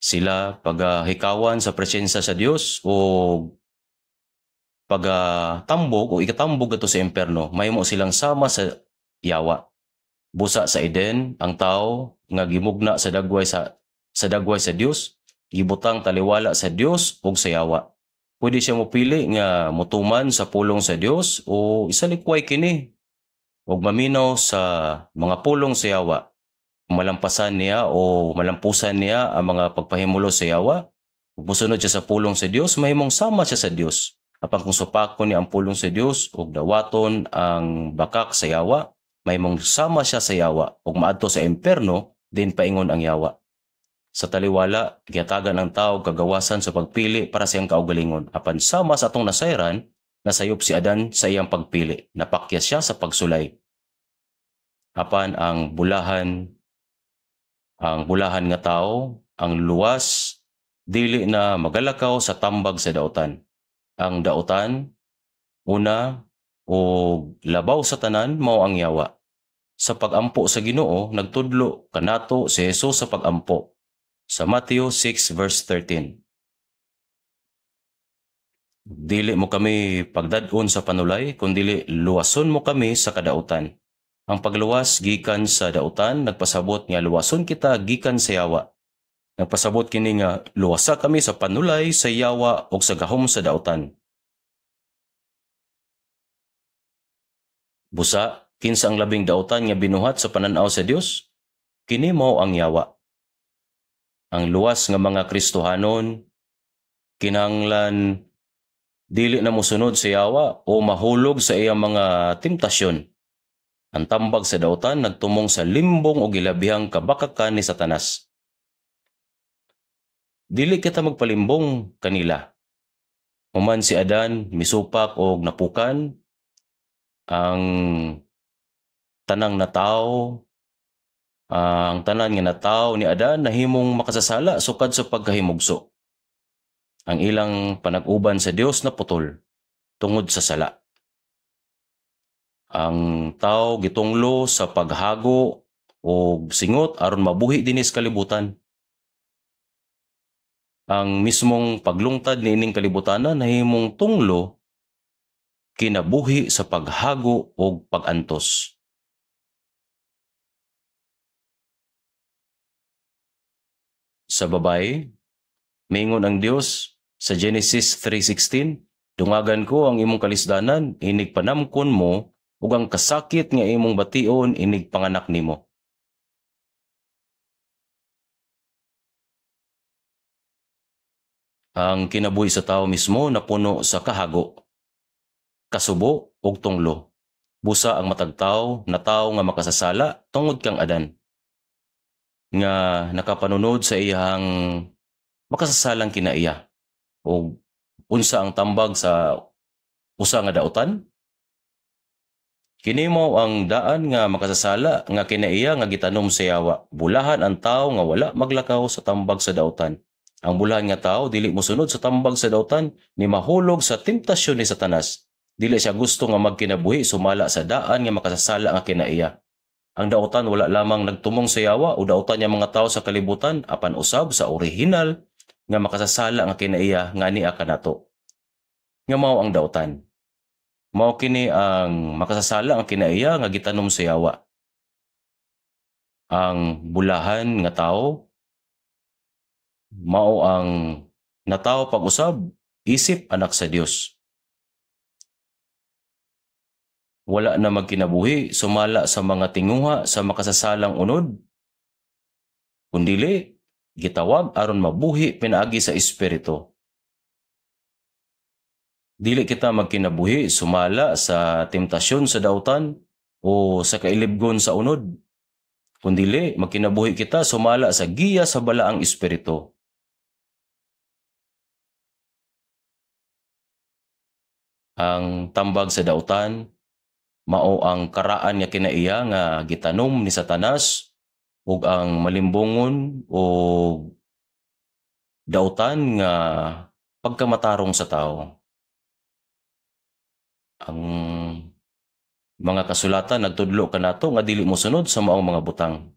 Sila paghikawan sa presensya sa Dios o pagtambog o ikatambog ato sa impierno, mahimo silang sama sa yawa. Busa sa Eden, ang tao nga gimugna sa dagway sa Dios, gibutang taliwala sa Dios ug sa yawa. Pwede siya mopili nga mutuman sa pulong sa Dios o isalikway kini ug maminaw sa mga pulong sa yawa. Malampasan niya o malampusan niya ang mga pagpahimulo sa yawa, ug mosunod siya sa pulong sa Dios, mahimong sama siya sa Dios. Apan kung supakon niya ang pulong sa Dios ug dawaton ang bakak sa yawa, mahimong sama siya sa yawa ug maadto sa impierno din paingon ang yawa. Sa taliwala, gihatagan ang tao kagawasan sa pagpili para sa iyang kaugalingon. Apan sama sa atong nasayran, nasayop si Adan sa iyang pagpili. Napakyas siya sa pagsulay. Apan ang bulahan nga tao, ang luwas, dili na magalakaw sa tambag sa dautan. Ang dautan, una, o labaw sa tanan, mao ang yawa. Sa pagampo sa Ginoo, nagtudlo kanato si Jesus sa pagampo. Sa Matthew 6 verse 13. Dili mo kami pagdadon sa panulay, kundi luwason mo kami sa kadautan. Ang pagluwas gikan sa dautan, nagpasabot nga luwason kita gikan sa yawa. Nagpasabot kini nga luwasa kami sa panulay, sa yawa o sa gahom sa dautan. Busa, kinsa ang labing dautan nga binuhat sa pananaw sa Dios? Kini mao ang yawa. Ang luwas nga mga Kristohanon, kinahanglan dili na mosunod sa yawa o mahulog sa iyang mga temptasyon. Ang tambag sa dautan nagtumong sa limbong o gilabihang kabakakan ni Satanas. dili kita magpalimbong kanila. Human si Adan misupak og napukan, ang tanang natawo, ang tanan nga natawo ni Adan nahimong makasasala sukad sa pagkahimugso. Ang ilang panag-uban sa Dios na putol tungod sa sala. Ang tao gitunglo sa paghago o singot aron mabuhi dinis kalibutan. Ang mismong paglungtad niining kalibutanan nahimong tunglo kinabuhi sa paghago o pagantos. Sa babae, mingon ang Dios sa Genesis 3:16, dungagan ko ang imong kalisdanan, inig panamkon mo, ug ang kasakit nga imong bation, inig panganak nimo. Ang kinabuhi sa tao mismo napuno sa kahago, kasubo ug tunglo. Busa ang matag tawo na tawo nga makasasala tungod kang Adan, nga nakapanunod sa iyang makasasalang kinaiya. O unsa ang tambag sa usa nga daotan? Kini mao ang daan nga makasasala nga kinaiya nga gitanom sa yawa. Bulahan ang tawo nga wala maglakaw sa tambag sa daotan. Ang bulahan nga tawo dili mosunod sa tambag sa daotan ni mahulog sa temptasyon ni Satanas. Dili siya gusto nga magkinabuhi sumala sa daan nga makasasala nga kinaiya. Ang daotan wala lamang nagtumong sa yawa o daotan niya mga tao sa kalibutan apan usab sa orihinal nga makasasala nga kinaiya nga niya kanato. Nga mao ang daotan. Mao kini ang makasasala nga kinaiya nga gitanom sa yawa. Ang bulahan nga tao mao ang natawo pag-usab isip anak sa Dios. Wala na magkinabuhi sumala sa mga tinguha sa makasasalang unod, kundili gitawag aron mabuhi pinaagi sa espiritu. Dili kita magkinabuhi sumala sa temptasyon sa dautan o sa kailibgon sa unod, kundili magkinabuhi kita sumala sa giya sa balaang espiritu. Ang tambag sa dautan mao ang karaan nga kinaiya nga gitanom ni Satanas ug ang malimbongon o dautan nga pagkamatarong sa tao. Ang mga kasulatan nagtudlo kanato nga dili mosunod sa maong mga butang.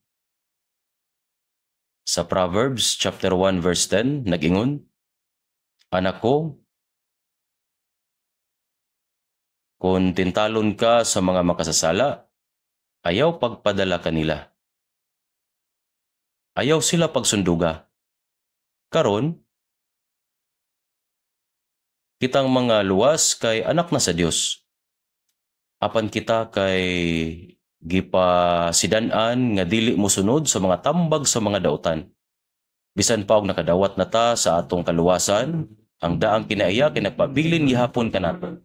Sa Proverbs chapter 1 verse 10 nag-ingon, anak ko, kung tintalon ka sa mga makasasala, ayaw pagpadala kanila. Ayaw sila pagsunduga. Karon, kitang mga luwas kay anak na sa Dios. Apan kita kay gipasidan-an nga dili mosunod sa mga tambag sa mga dautan. Bisan pa og nakadawat na ta sa atong kaluwasan, ang daang kinaiya kay nagpabilin gihapon kanato.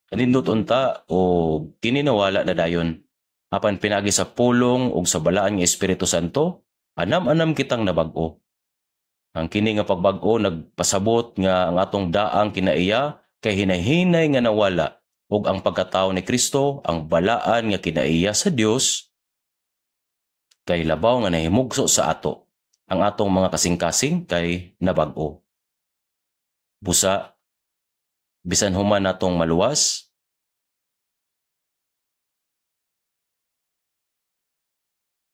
Kanindot unta o kininawala na dayon. Apan pinagi sa pulong ug sa balaan nga Espiritu Santo, anam-anam kitang nabag-o. Ang kini nga pagbag-o nagpasabot nga ang atong daang kinaiya kay hinay-hinay nga nawala ug ang pagkatao ni Kristo, ang balaan nga kinaiya sa Dios kay labaw nga nahimugso sa ato. Ang atong mga kasing-kasing kay nabag-o. Busa, bisan human natong maluwas,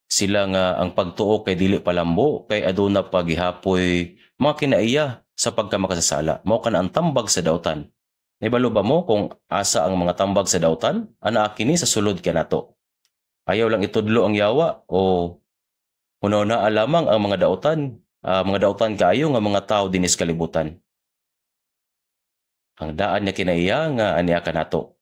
sila nga ang pagtuo kay dili palambo kay aduna pagihapoy mga kinaiya sa pagkamakasasala. Mao kana ang tambag sa dautan. Nibalo ba mo kung asa ang mga tambag sa dautan? Ana kini sa sulod kanato. Ayaw lang itudlo ang yawa o kuno na alamang ang mga dautan kaayo nga mga tao dinis kalibutan. Ang daan niya kinaiya nga aniya kanato.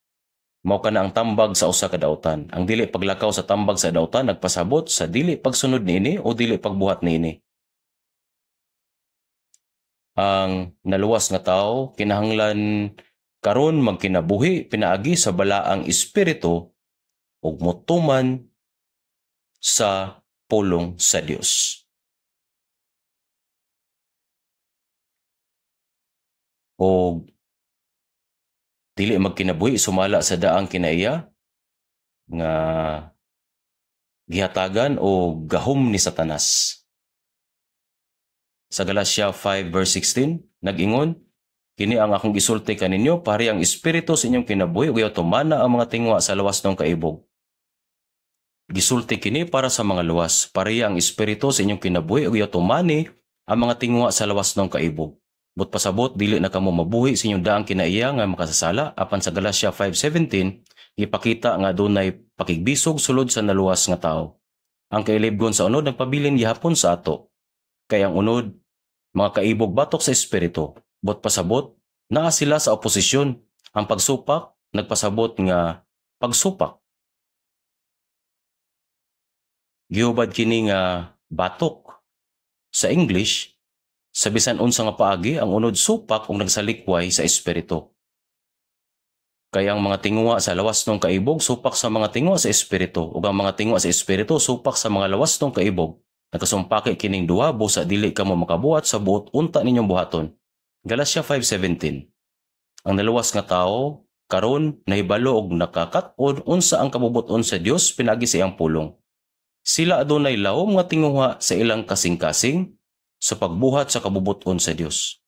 Mao kana ang tambag sa usa ka dautan. Ang dili paglakaw sa tambag sa dautan nagpasabot sa dili pagsunod niini o dili pagbuhat niini. Ang naluwas nga tawo kinahanglan karon magkinabuhi pinaagi sa balaang espiritu ug motuman sa pulong sa Dios. o dili magkinabuhi sumala sa daang kinaiya nga gihatagan o gahom ni Satanas. Sa Galatia 5 verse 16, nag-ingon, kini ang akong gisulti kaninyo, pari ang espiritu sa inyong kinabuhi ug tumana ang mga tingwa sa lawas ng kaibog. Gisulti kini para sa mga luwas, pari ang espiritu sa inyong kinabuhi ug tumani ang mga tingwa sa lawas ng kaibog. But pasabot dili na kamo mabuhi sa inyong daang kinaiya nga makasasala, apan sa Galatia 5:17 gipakita nga dunay pakigbisog sulod sa naluwas nga tao. Ang kailibgon sa unod nagpabilin gihapon sa ato. Kay ang unod mga kaibog batok sa espiritu, but pasabot naa sila sa oposisyon. Ang pagsupak nagpasabot nga pagsupak. Gihubad kini nga batok sa English, sa bisan unsa nga paagi ang unod supak ug nagsalikway sa espiritu. Kaya ang mga tingwa sa lawas ng kaibog supak sa mga tingwa sa espiritu ug ang mga tingwa sa espiritu supak sa mga lawas ng kaibog. Nagkasumpaki kining duha busa dili kamo makabuhat sa buot unta ninyong buhaton. Galatia 5:17. Ang naluwas nga tawo karon nahibalo og nakakat-on unsa ang kabubuton sa Dios pinagi sa iyang pulong. Sila adunay lahom nga tinguha sa ilang kasing-kasing sa pagbuhat sa kabubuton sa Dios.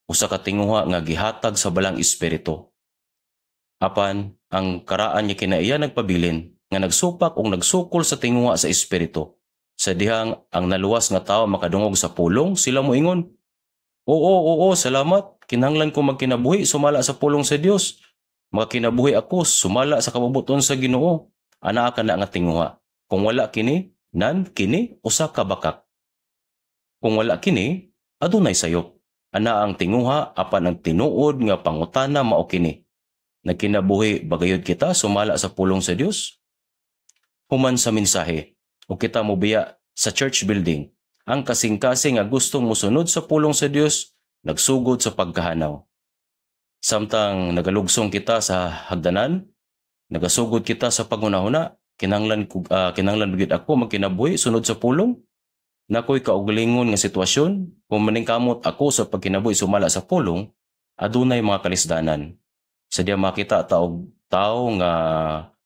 Usa ka tinguha nga gihatag sa balang espiritu. Apan ang karaan niya kinaiya nagpabilin nga nagsupak ug nagsukol sa tinguha sa espiritu. Sa dihang ang naluwas nga tawo makadungog sa pulong, sila moingon, Oo, salamat. Kinahanglan ko magkinabuhi sumala sa pulong sa Dios. Magkinabuhi ako sumala sa kabubuton sa Ginoo. Ana ka na nga tinguha. Kung wala kini, kini usa ka bakak. Kung wala kini, adunay sayop. Ana ang tinguha apan ang tinuod nga pangutana mao kini. Nagkinabuhi bagayod kita sumala sa pulong sa Dios? Human sa mensahe o kita mobiya sa church building, ang kasing-kasing nga gustong musunod sa pulong sa Dios nagsugod sa pagkahanaw. Samtang nagalugsong kita sa hagdanan, nagasugod kita sa pagunahuna, kinahanglan bigid ako magkinabuhi sunod sa pulong. Nakoy kaugalingon nga sitwasyon, kung maningkamot ako sa pagkinabuhi sumala sa pulong, adunay mga kalisdanan. Sadya makita tao nga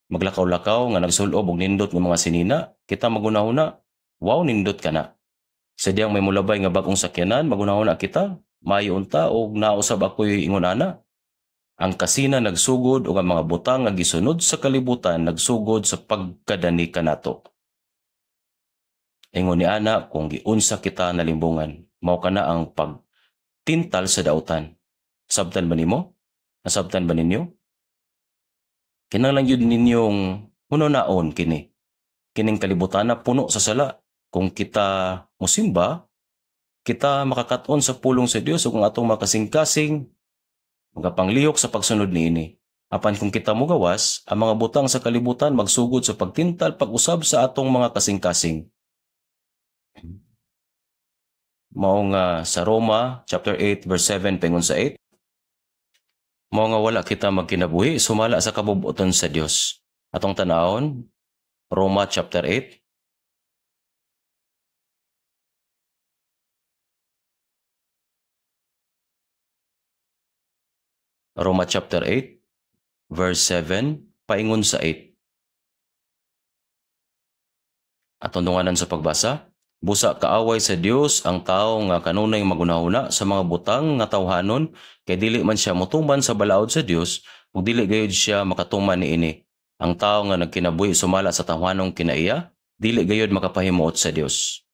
maglakaw-lakaw nga nagsulob og nindot ng mga sinina, kita magunahuna, wow nindot ka na. Sadyang may mulabay nga bagong sakyanan, magunahuna kita, maayo unta og nausab ako'y ingonana. Ang kasina nagsugod ug ang mga butang nga gisunod sa kalibutan nagsugod sa pagkadani kanato. Ingon ni ana kung giunsa kita nalimbungan, mao kana ang pagtintal sa dautan. Sabtan ba nimo? Nasabtan ba ninyo? Kinahanglan yun ninyong hunaon kini. Kining kalibutan na puno sa sala. Kung kita musimba, kita makakaton sa pulong sa Dios ug ang atong makasing-kasing magapanglihok sa pagsunod niini. Apan kung kita mugawas, ang mga butang sa kalibutan magsugod sa pagtintal pag-usab sa atong mga kasing-kasing. Mao nga sa Roma chapter 8 verse 7 pingon sa 8. Mao nga wala kita magkinabuhi sumala sa kabubuton sa Dios. Atong tanawon Roma chapter 8 Roma chapter 8 verse 7 paingon sa 8. Atong dunganan sa pagbasa, busa kaaway sa Dios ang tao nga kanunay magunahuna sa mga butang nga tawhanon kay dili man siya motuman sa balaod sa Dios ug dili gayud siya makatuman niini. Ang tao nga nagkinabuhi sumala sa tawhanong kinaiya, dili gayud makapahimuot sa Dios.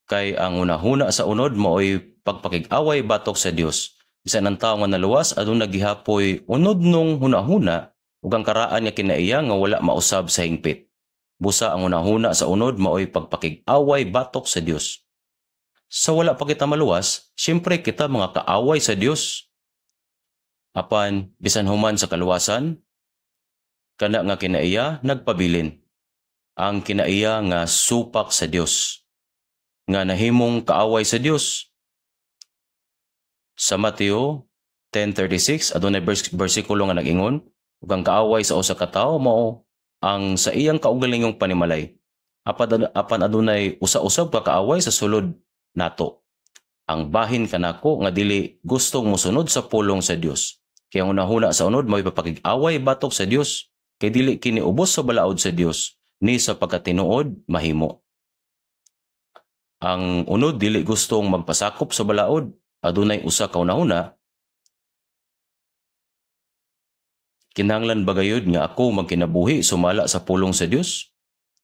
Kay ang unahuna sa unod mao'y pagpakig-away batok sa Dios. Bisan ang tao nga naluwas aduna gihapoy unod nung hunahuna ug ang karaan nga kinaiya nga wala mausab sa hingpit. Busa ang unahuna sa unod mao'y pagpakig-away batok sa Dios. Sa wala pa kita maluwas, siyempre kita mga kaaway sa Dios. Apan bisan human sa kaluwasan, kana nga kinaiya nagpabilin. Ang kinaiya nga supak sa Dios, nga nahimong kaaway sa Dios. Sa Mateo 10:36 adunay bersikulo nga nag-ingon, ug ang kaaway sa usa ka tawo mao ang sa iyang kaugalingong panimalay. Apan adunay usa-usab ka kaaway sa sulod nato. ang bahin kanako nga dili gustong mosunod sa pulong sa Dios. Kaya ang unahuna sa unod may papakig-away batok sa Dios, kay dili kini ubos sa balaod sa Dios, ni sa pagkatinuod mahimo. Ang unod dili gustong magpasakop sa balaod, adunay usa ka unahuna. Kinahanglan ba gayud nga ako magkinabuhi sumala sa pulong sa Dios?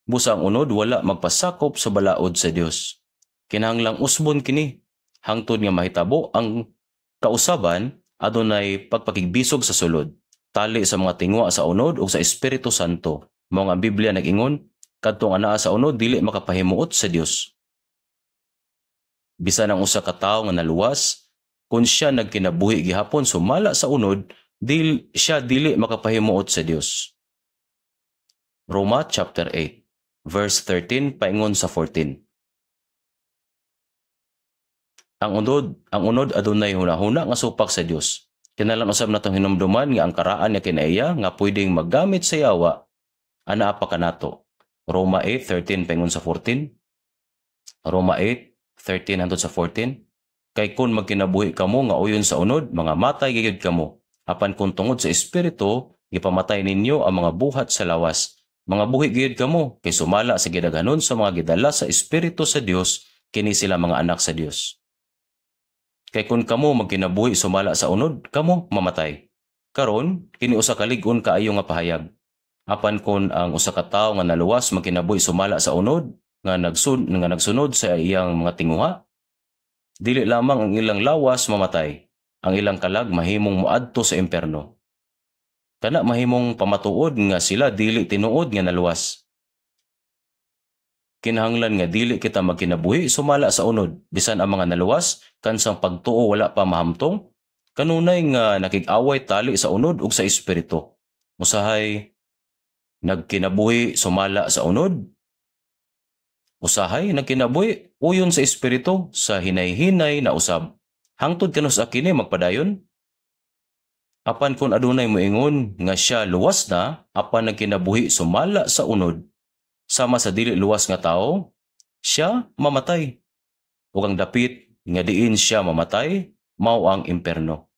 Busa ang unod wala magpasakop sa balaod sa Dios. Kinahanglang usbon kini hangtod nga mahitabo ang kausaban adunay pagpakigbisog sa sulod, tali sa mga tingwa sa unod ug sa Espiritu Santo. Mao nga ang Biblia nag-ingon, kadtong anaa sa unod dili makapahimuot sa Dios. Bisan ang usa ka tawo nga naluwas, kung siya nagkinabuhi gihapon sumala sa unod, siya dili makapahimuot sa Dios. Roma chapter 8, verse 13 paingon sa 14. Ang unod adunay hunahuna nga supak sa Dios. Kinahanglan usab natong hinumduman nga ang karaan nga kinaiya nga pwedeng maggamit sa yawa anaa pa kanato. Roma 8:13 paingon sa 14. Roma 8:13 hangtod sa 14. Kay kun magkinabuhi kamo nga uyon sa unod, mga matay gayud kamo. Apan kung tungod sa espiritu, gipamatay ninyo ang mga buhat sa lawas. Mga buhi gayud kamo kay sumala sa gidaghanon sa mga gidala sa espiritu sa Dios, kini sila mga anak sa Dios. Kay kun kamo magkinabuhi sumala sa unod, kamo mamatay. Karon kini usa ka lig-on kaayo nga pahayag. Apan kun ang usa ka tawo nga naluwas magkinabuhi sumala sa unod nga nagsunod sa iyang mga tinguha, dili lamang ang ilang lawas mamatay, ang ilang kalag mahimong moadto sa impierno. Kana mahimong pamatuod nga sila dili tinuod nga naluwas. Kinahanglan nga dili kita magkinabuhi sumala sa unod, bisan ang mga naluwas kansang pagtuo wala pa mahamtong, kanunay nga nakig-away tali sa unod ug sa espiritu. Usahay nagkinabuhi sumala sa unod, usahay nagkinabuhi uyon sa espiritu sa hinay-hinay na usab. Hangtod kanus kini magpadayon. Apan kun adunay moingon nga siya luwas na apan nagkinabuhi sumala sa unod, sama sa dili luwas nga tao, siya mamatay. Ug ang dapit nga diin siya mamatay, mao ang impierno.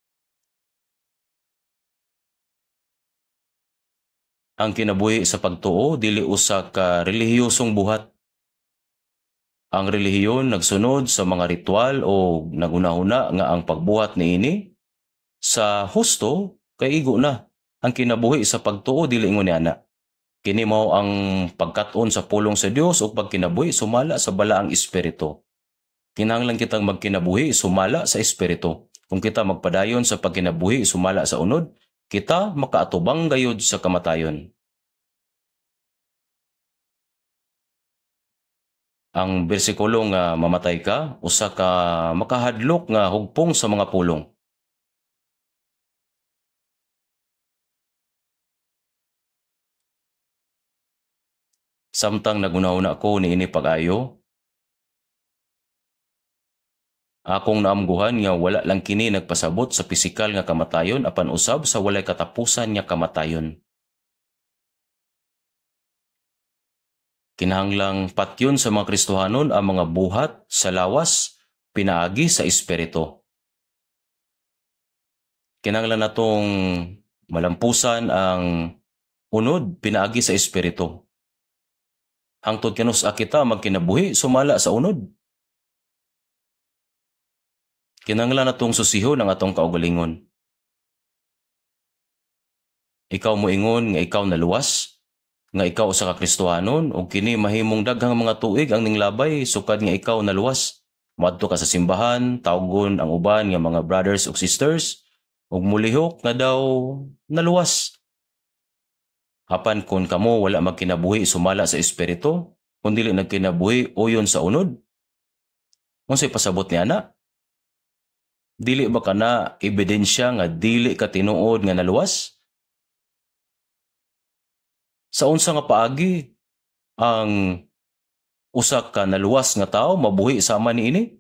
Ang kinabuhi sa pagtuo dili usa ka relihiyosong buhat. Ang relihiyon nagsunod sa mga ritual o nagunahuna nga ang pagbuhat niini sa husto kay igo na. Ang kinabuhi sa pagtuo dili ingon niana. Kini mao ang pagkat-on sa pulong sa Dios ug pagkinabuhi sumala sa balaang espiritu. Kinahanglan kitang magkinabuhi sumala sa espiritu. Kung kita magpadayon sa pagkinabuhi sumala sa unod, kita makaatubang gayud sa kamatayon. Ang bersikulo nga mamatay ka, usa ka makahadlok nga hugpong sa mga pulong. Samtang nagunahuna ko niini pag-ayo, akong naamguhan nga wala lang kini nagpasabot sa pisikal nga kamatayon apan usab sa walay katapusan nga kamatayon. Kinahanglang patyon sa mga Kristohanon ang mga buhat sa lawas pinaagi sa espiritu. Kinahanglan natong malampusan ang unod pinaagi sa espiritu. Hangtod kanus kita magkinabuhi sumala sa unod. Kinahanglan natong susihon ang atong kaugalingon. Ikaw moingon nga ikaw naluwas, nga ikaw usa ka Kristohanon ug kini mahimong daghang mga tuig ang ninglabay sukad nga ikaw naluwas. Moadto ka sa simbahan, tawgon ang uban nga mga brothers ug sisters ug mulihok nga daw naluwas. Apan kun kamo wala magkinabuhi sumala sa espiritu, kun dili nagkinabuhi uyon sa unod, unsay pasabot niana? Dili ba kana ebidensya nga dili ka tinuod nga naluwas? Sa unsa nga paagi ang usa ka naluwas nga tawo mabuhi sama niini?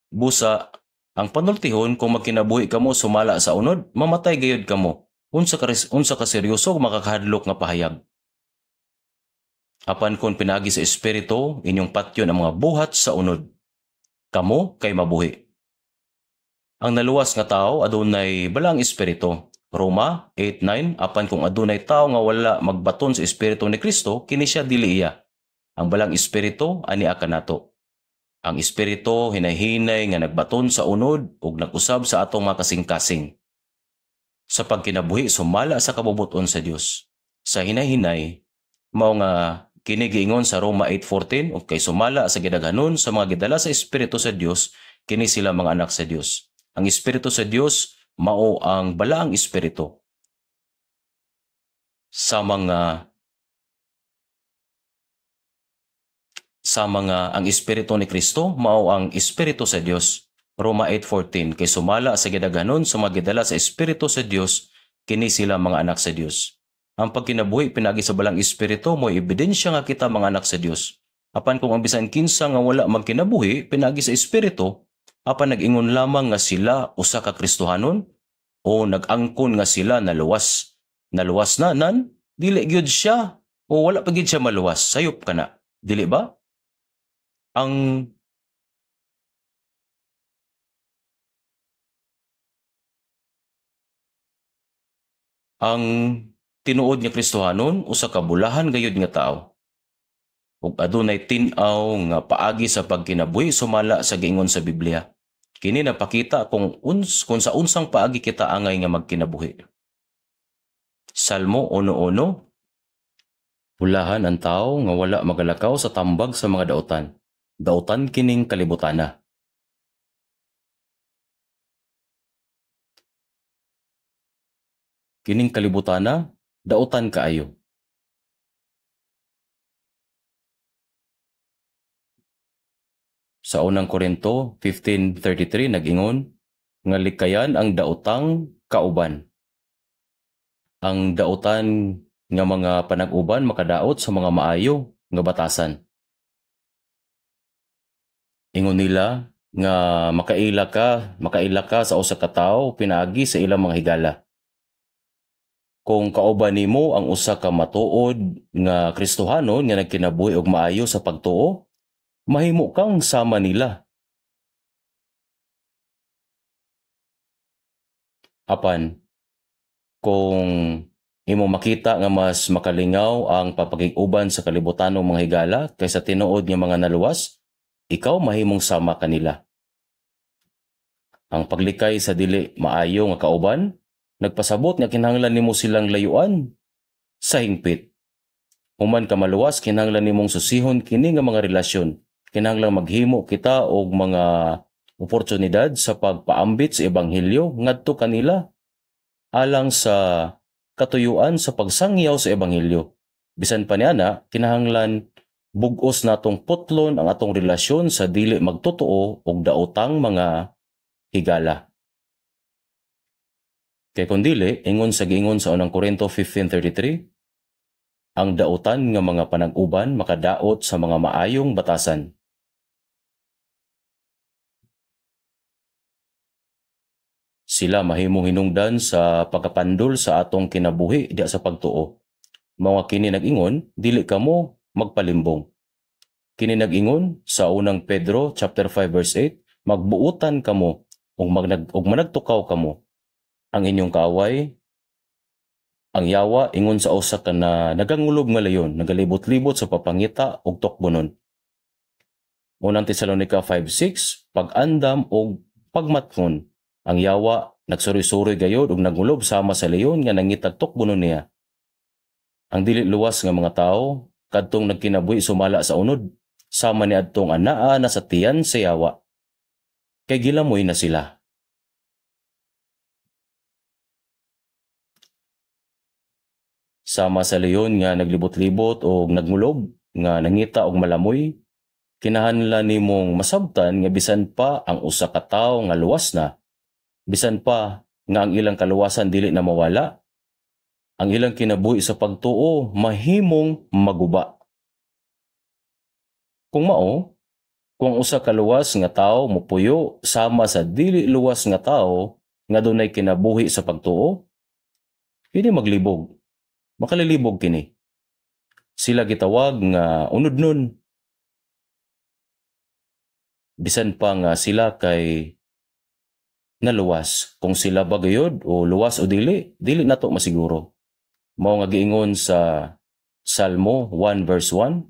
Busa ang panultihon kung magkinabuhi kamo sumala sa unod, mamatay gayud kamo. Unsa ka seryoso makakahadlok nga pahayag. Apan kung pinagi sa espiritu, inyong patyon ang mga buhat sa unod. kamo kay mabuhi. Ang naluwas nga tao adunay balang espiritu. Roma 8:9 apan kung adunay tao nga wala magbaton sa espiritu ni Kristo kini siya dili iya. Ang balang espiritu ani kanato. Ang espiritu hinay-hinay nga nagbaton sa unod ug nag-usab sa atong mga kasing-kasing. Sa pagkinabuhi sumala sa kabubuton sa Dios. Sa hinay-hinay mao nga kini giingon sa Roma 8:14 ug kay sumala sa gidaghanon sa mga gidala sa espiritu sa Dios kini sila mga anak sa Dios. Ang espiritu sa Dios mao ang balaang espiritu. Sa mga ang espiritu ni Kristo mao ang espiritu sa Dios. Roma 8:14 kay sumala sa gidaghanon sa mga gidala sa espiritu sa Dios kini sila mga anak sa Dios. Ang pagkinabuhi pinagi sa balang espiritu mo ebidensya nga kita mga anak sa Dios. Apan kung ang bisan kinsa nga wala magkinabuhi pinagi sa espiritu, apan nag-ingon lamang nga sila usa ka Kristohanon o nag-angkon nga sila naluwas. Naluwas na nan dili gyud siya o wala pa gyud siya maluwas. Sayop kana. Dili ba? Ang tinuod nga Kristohanon usa ka bulahan gayud nga tao. Ug adunay tin-aw nga paagi sa pagkinabuhi sumala sa giingon sa Biblia. Kini napakita kung sa unsang paagi kita angay nga magkinabuhi. Salmo 1:1 Bulahan ang tao nga wala magalakaw sa tambag sa mga dautan. Dautan kining kalibutana. Kining kalibutana, dautan kaayo. Sa unang Korinto 15:33 nag-ingon nga likayan ang daotang kauban. Ang dautan nga mga panag-uban makadaot sa mga maayo nga batasan. Ingon nila nga makaila ka sa usa ka tawo pinaagi sa ilang mga higala. Kung kauban nimo ang usa ka matuod nga Kristohanon nga nagkinabuhi og maayo sa pagtuo, mahimo kang sama nila. Apan, kung imo makita nga mas makalingaw ang papagig-uban sa kalibutanong mga higala kaysa tinuod nga mga naluwas, ikaw mahimong sama kanila. Ang paglikay sa dili maayo nga kauban, nagpasabot nga kinahanglan nimo silang layuan sa hingpit. Human ka maluwas, kinahanglan nimong susihon kini nga mga relasyon. Kinahanglan maghimo kita og mga oportunidad sa pagpaambit sa ebanghelyo ngadto kanila alang sa katuyuan sa pagsangyaw sa ebanghelyo. Bisan pa niana, kinahanglan bug-os natong putlon ang atong relasyon sa dili magtotoo og daotang mga higala. Kay kun dili, ingon sa giingon sa unang Korinto 15:33, ang daotan nga mga panag-uban makadaot sa mga maayong batasan. Sila mahimong hinungdan sa pagkapandol sa atong kinabuhi diya sa pagtuo. Mga kini nag-ingon, dili kamo magpalimbong. Kini nag-ingon sa unang Pedro chapter 5 verse 8, magbuutan kamo ug managtukaw kamo. Ang inyong kaaway, ang yawa ingon sa usa ka na nagangulob nga layon, nagalibot-libot sa papangita ug tukbonon. Unang Tesalonica 5:6, pag-andam ug pagmatngon. Ang yawa nagsuri-suri gayod ug nagulob sama sa leyon nga nangitag tukbonon niya. Ang dili luwas nga mga tawo kadtong nagkinabuhi sumala sa unod, sama ni adtong anaa na sa tiyan sa yawa. Kay gilamoy na sila. Sama sa leyon nga naglibot-libot o nagmulob nga nangita og malamoy, kinahanglan nimong masabtan nga bisan pa ang usa ka tawo nga luwas na, bisan pa nga ang ilang kaluwasan dili na mawala, ang ilang kinabuhi sa pagtuo mahimong maguba. Kung kung usa ka luwas nga tawo mopuyo sama sa dili luwas nga tawo nga dunay kinabuhi sa pagtuo, kini maglibog. Makalilibog kini. Sila gitawag nga unod nun. bisan pa nga sila kay naluwas. Kung sila ba gayud o luwas o dili nato masiguro. Mao nga giingon sa Salmo 1 verse 1,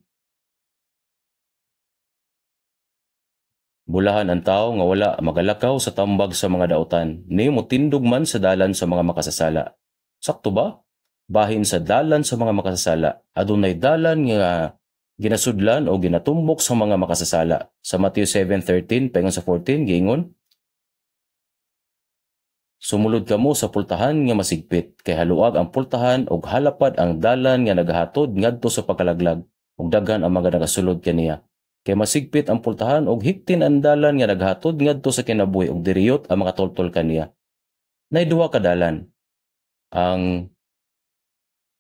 bulahan ang tao nga wala magalakaw sa tambag sa mga dautan, ni motindog man sa dalan sa mga makasasala. Sakto ba? Bahin sa dalan sa mga makasasala, adunay dalan nga ginasudlan o ginatumbok sa mga makasasala. Sa Matthew 7:13 paingon sa 14 giingon, sumulod kamo sa pultahan nga masigpit, kay haluag ang pultahan ug halapad ang dalan nga nagahatod ngadto sa pagkalaglag, ug daghan ang mga nagasulod kaniya. Kay masigpit ang pultahan ug hiktin ang dalan nga naghatod ngadto sa kinabuhi ug diriyot ang mga toltol kaniya. Nay duha ka dalan. Ang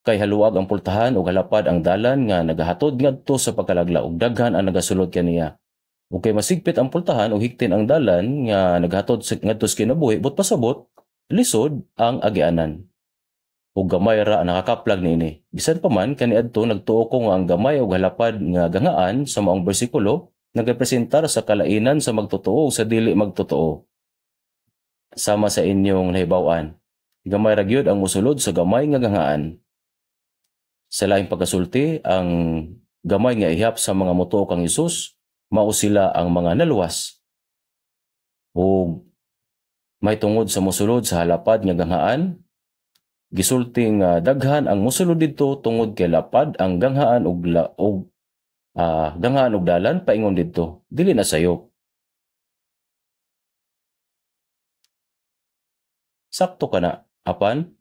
kay haluag ang pultahan ug halapad ang dalan nga nagahatod ngadto sa pagkalagla ug daghan ang nagasulod kaniya. Ug kay masigpit ang pultahan ug hiktin ang dalan nga naghatod ngadto sa kinabuhi, but pasabot lisod ang agianan. Ug gamay ra ang nakakaplag niini. Bisan pa man kaniadto nagtuo ko nga ang gamay ug halapad nga gangaan sa maong bersikulo nagapresentar sa kalainan sa magtotoo ug sa dili magtotoo. Sama sa inyong nahibaw-an, gamay ra gyud ang mosulod sa gamay nga gangaan. Sa laing pagkasulti, ang gamay nga ihap sa mga mutuo kang Hesus, mao sila ang mga naluwas. Ug may tungod sa mosulod sa halapad nga gangaan, gisulti nga daghan ang mosulod didto tungod kay lapad ang ganghaan ug ganghaan ug dalan paingon didto, dili na sayop. Sakto kana, apan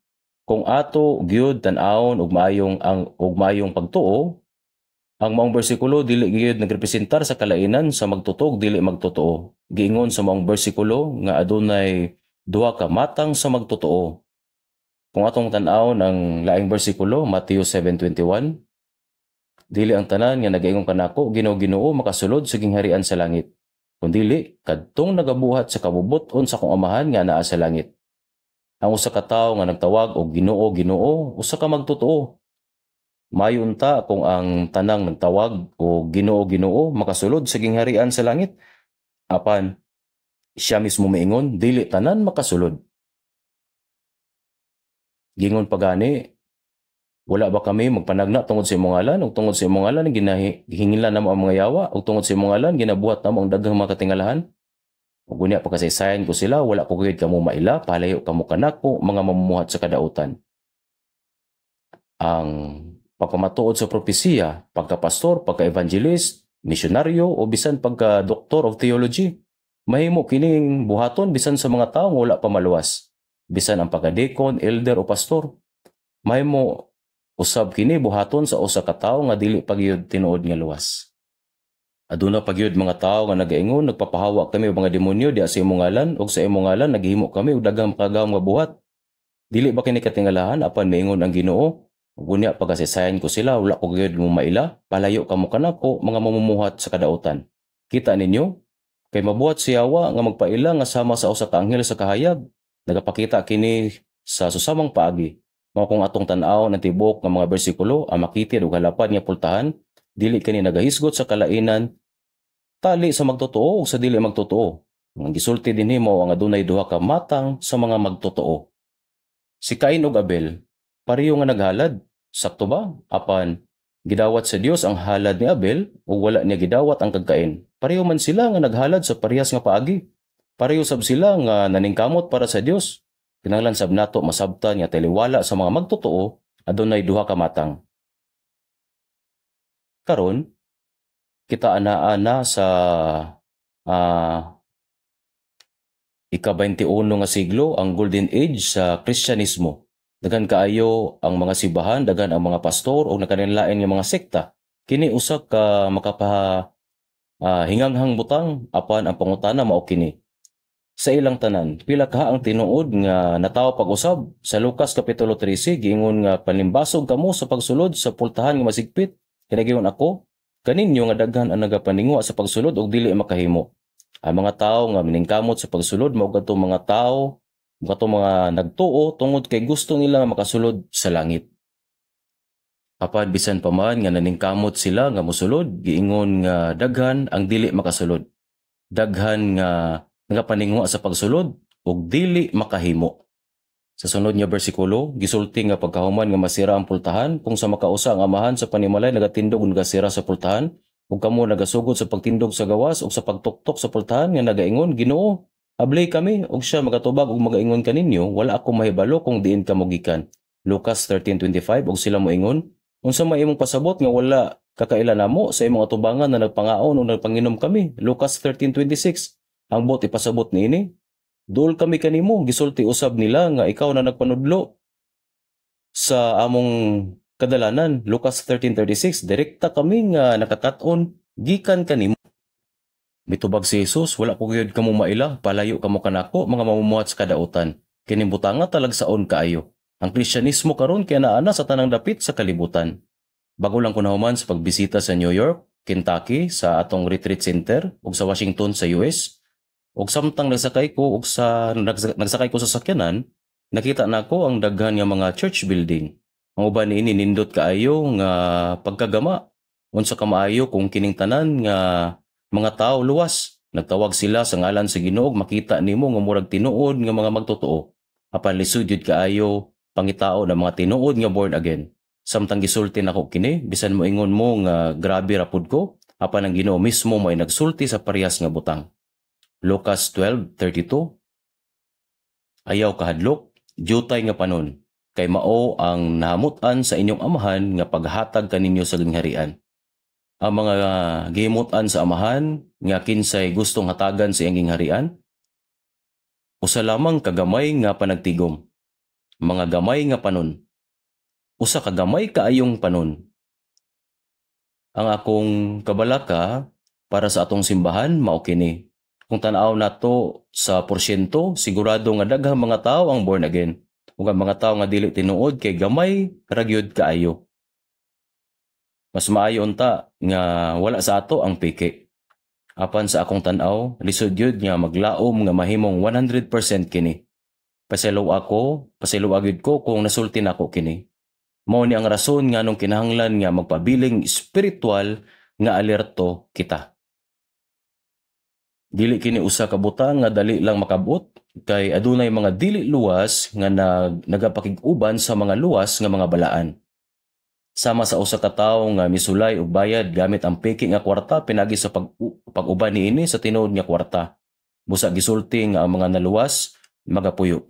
kung ato gyud tan-awon ug maayong pagtuo, ang maong bersikulo dili gyud nagrepresentar sa kalainan sa magtotoo ug dili magtotoo. Giingon sa maong bersikulo nga adunay duha ka matang sa magtotoo. Kung atong tan-awon ang laing bersikulo, Matthew 7:21, dili ang tanan nga nagaingon kanako Ginoo makasulod sa gingharian sa langit, kundi kadtong nagabuhat sa kabubot-on sa akong Amahan nga naa sa langit. Ang usa ka tawo nga nagtawag og Ginoo, usa ka magtotoo. Mayon ta kung ang tanang nagtawag og Ginoo makasulod sa gingharian sa langit, apan siya mismo maingon dili tanan makasulod. Gingon pagani, wala ba kami magpanagna tungod sa imong ngalan ug tungod sa imong ngalan gihingilan namo ang mga yawa ug tungod sa imong ngalan ginabuhat namo ang daghang mga katingalahan? Ug unya pagkasaysayan ko sila, wala ko gayud kamo maila, palayo kamo kanako mga mamumuhat sa kadautan. Ang pagkamatuod sa propesiya, pagkapastor, pagka-evangelist, misyonaryo o bisan pagka-doctor of theology, mahimo kining buhaton bisan sa mga tawo wala pa maluwas. Bisan ang pagka-deacon, elder o pastor, mahimo usab kini buhaton sa usa ka tawo nga dili pagyud tinuod nga luwas. Aduna pagyud mga tawo nga nagaingon nagpapahawa kami og mga demonyo diha sa imong ngalan ug sa imong ngalan naghimo kami og daghang makagawang nga buhat. Dili ba kini katingalahan apan maingon ang Ginoo? Ug unya pagkasaysayan ko sila, wala ko gyud mo maila, palayo kamo kanako mga mamumuhat sa kadautan. Kita ninyo, kay mabuhat si Yawa nga magpaila nga sama sa usa ka anghel sa kahayag. Nagapakita kini sa susamang paagi. Mao kung atong tan-aw ng tibok nga mga bersikulo, ang makitid ug halapad nga pultahan, dili kini nagahisgot sa kalainan, tali sa magtotoo ug sa dili magtotoo. Ang gisulti dinhi mao ang adunay duha ka matang sa mga magtotoo. Si Cain ug Abel, pareho nga naghalad, sakto ba? Apan gidawat sa Dios ang halad ni Abel ug wala niya gidawat ang kag Cain. Pareho man sila nga naghalad sa parehas nga paagi. Pareho sab sila nga naningkamot para sa Dios. Kinahanglan sab nato masabtan nga taliwala sa mga magtotoo adunay duha ka matang. Karon kita anaa na sa ika-21 nga siglo, ang golden age sa Kristyanismo. Daghan kaayo ang mga simbahan, daghan ang mga pastor o nakanilain nga mga sekta. Kini usa ka hinganghang butang apan ang pangutana mao kini. Sa ilang tanan, pila ka ang tinuod nga natawo pag-usab sa Lucas kapitulo 13 giingon nga panimbasog kamo sa pagsulod sa pultahan nga masigpit. Kinagiyon ako kaninyo nga daghan ang nagapaningwa sa pagsulod ug dili makahimo. Ang mga tawo nga miningkamot sa pagsulod mao kadto mga tawo, kadto mga nagtuo tungod kay gusto nila nga makasulod sa langit. Apan bisan pa man nga naningkamot sila nga mosulod, giingon nga daghan ang dili makasulod. daghan nga nagapaningwa sa pagsulod ug dili makahimo. Sa sunod nga bersikulo, gisulti nga pagkahuman nga masira ang pultahan kung sa makausa ang amahan sa panimalay nagatindog ug nagasira sa pultahan ug kamo nagasugod sa pagtindog sa gawas ug sa pagtuktok sa pultahan nga nagaingon, Ginoo, ablay kami ug siya magatubag ug magaingon kaninyo, wala ako mahibalo kung diin ka mogikan. Lucas 13:25 ug sila moingon, unsa may imong pasabot nga wala kakailan namo sa imong atubangan na nagpangaon o nagpanginom kami. Lucas 13:26. Ang bot ipasabot niini, dul kami kanimo, gisulti usab nila nga ikaw na nagpanudlo sa among kadalanan. Lucas 13:36. Direkta kami nga nakakat-on gikan kanimo. Mitubag si Jesus, wala ko gyud kamo maila, palayo kamo kanako mga mamumuhat sa kadautan. Kining butanga talagsaon kaayo. Ang Kristyanismo karon kay naana sa tanang dapit sa kalibutan. Bago lang ko nahuman sa pagbisita sa New York, Kentucky, sa atong retreat center, ug sa Washington sa US, ug samtang nagsakay ko sa sakyanan, nakita nako ang daghan nga mga church building. Ang uban niini nindot kaayo nga pagkagama. Unsa ka maayo kung kining tanan nga mga tao luwas. Nagtawag sila sa ngalan sa Ginoo, makita nimo nga murag tinuod nga mga magtotoo. Apan lisod yun kaayo pangitao na mga tinuod nga born again. Samtang gisulti nako kini, bisan mo ingon mo nga grabe rapud ko, apan ang Ginoo mismo may nagsulti sa parehas nga butang. Lucas 12:32. Ayaw kahadlok, jutay nga panon, kay mao ang nahamutan sa inyong amahan nga paghatag kaninyo sa gingharian. Ang mga gihimutan sa amahan nga kinsay gustong hatagan sa iyang gingharian, usa lamang kagamay nga panagtigom. Mga gamay nga panon. Usa ka gamay kaayong panon. Ang akong kabalaka para sa atong simbahan mao kini. Kung tan-aw nato sa porsyento, sigurado nga daghang mga tawo ang born again. Ug ang mga tawo nga dili tinuod kay gamay ra gyud kaayo. Mas maayo unta nga wala sa ato ang piki. Apan sa akong tan-aw, lisod gyud nga maglaom nga mahimong 100% kini. Pasilaw agid ko kung nasulti nako kini. Mao ni ang rason nga nung kinahanglan nga magpabiling espiritual nga alerto kita. Dili kini usa ka butang nga dali lang makabot, kay adunay mga dili luwas nga nagapakig-uban sa mga luwas nga mga balaan. Sama sa usa ka tawo nga misulay og bayad gamit ang piki nga kwarta pinagi sa pag-uban niini sa tinuod nga kwarta. Busa gisulti nga ang mga naluwas magapuyo.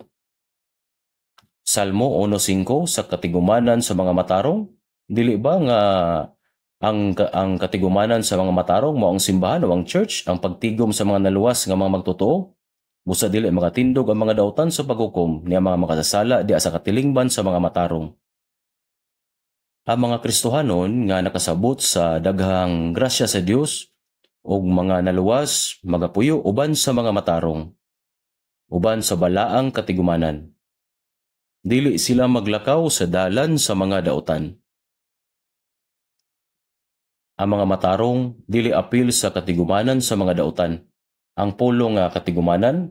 Salmo 1:5 sa katigumanan sa mga matarong, dili ba nga ang katigumanan sa mga matarong mao ang simbahan o ang church, ang pagtigom sa mga naluwas nga mga magtotoo? Busa dili makatindog ang mga dautan sa paghukom niya mga makasasala di sa katilingban sa mga matarong. Ang mga Kristohanon nga nakasabot sa daghang grasya sa Dios ug mga naluwas magapuyo uban sa mga matarong, uban sa balaang katigumanan. Dili sila maglakaw sa dalan sa mga dautan. Ang mga matarong dili apil sa katigumanan sa mga dautan. Ang pulong nga katigumanan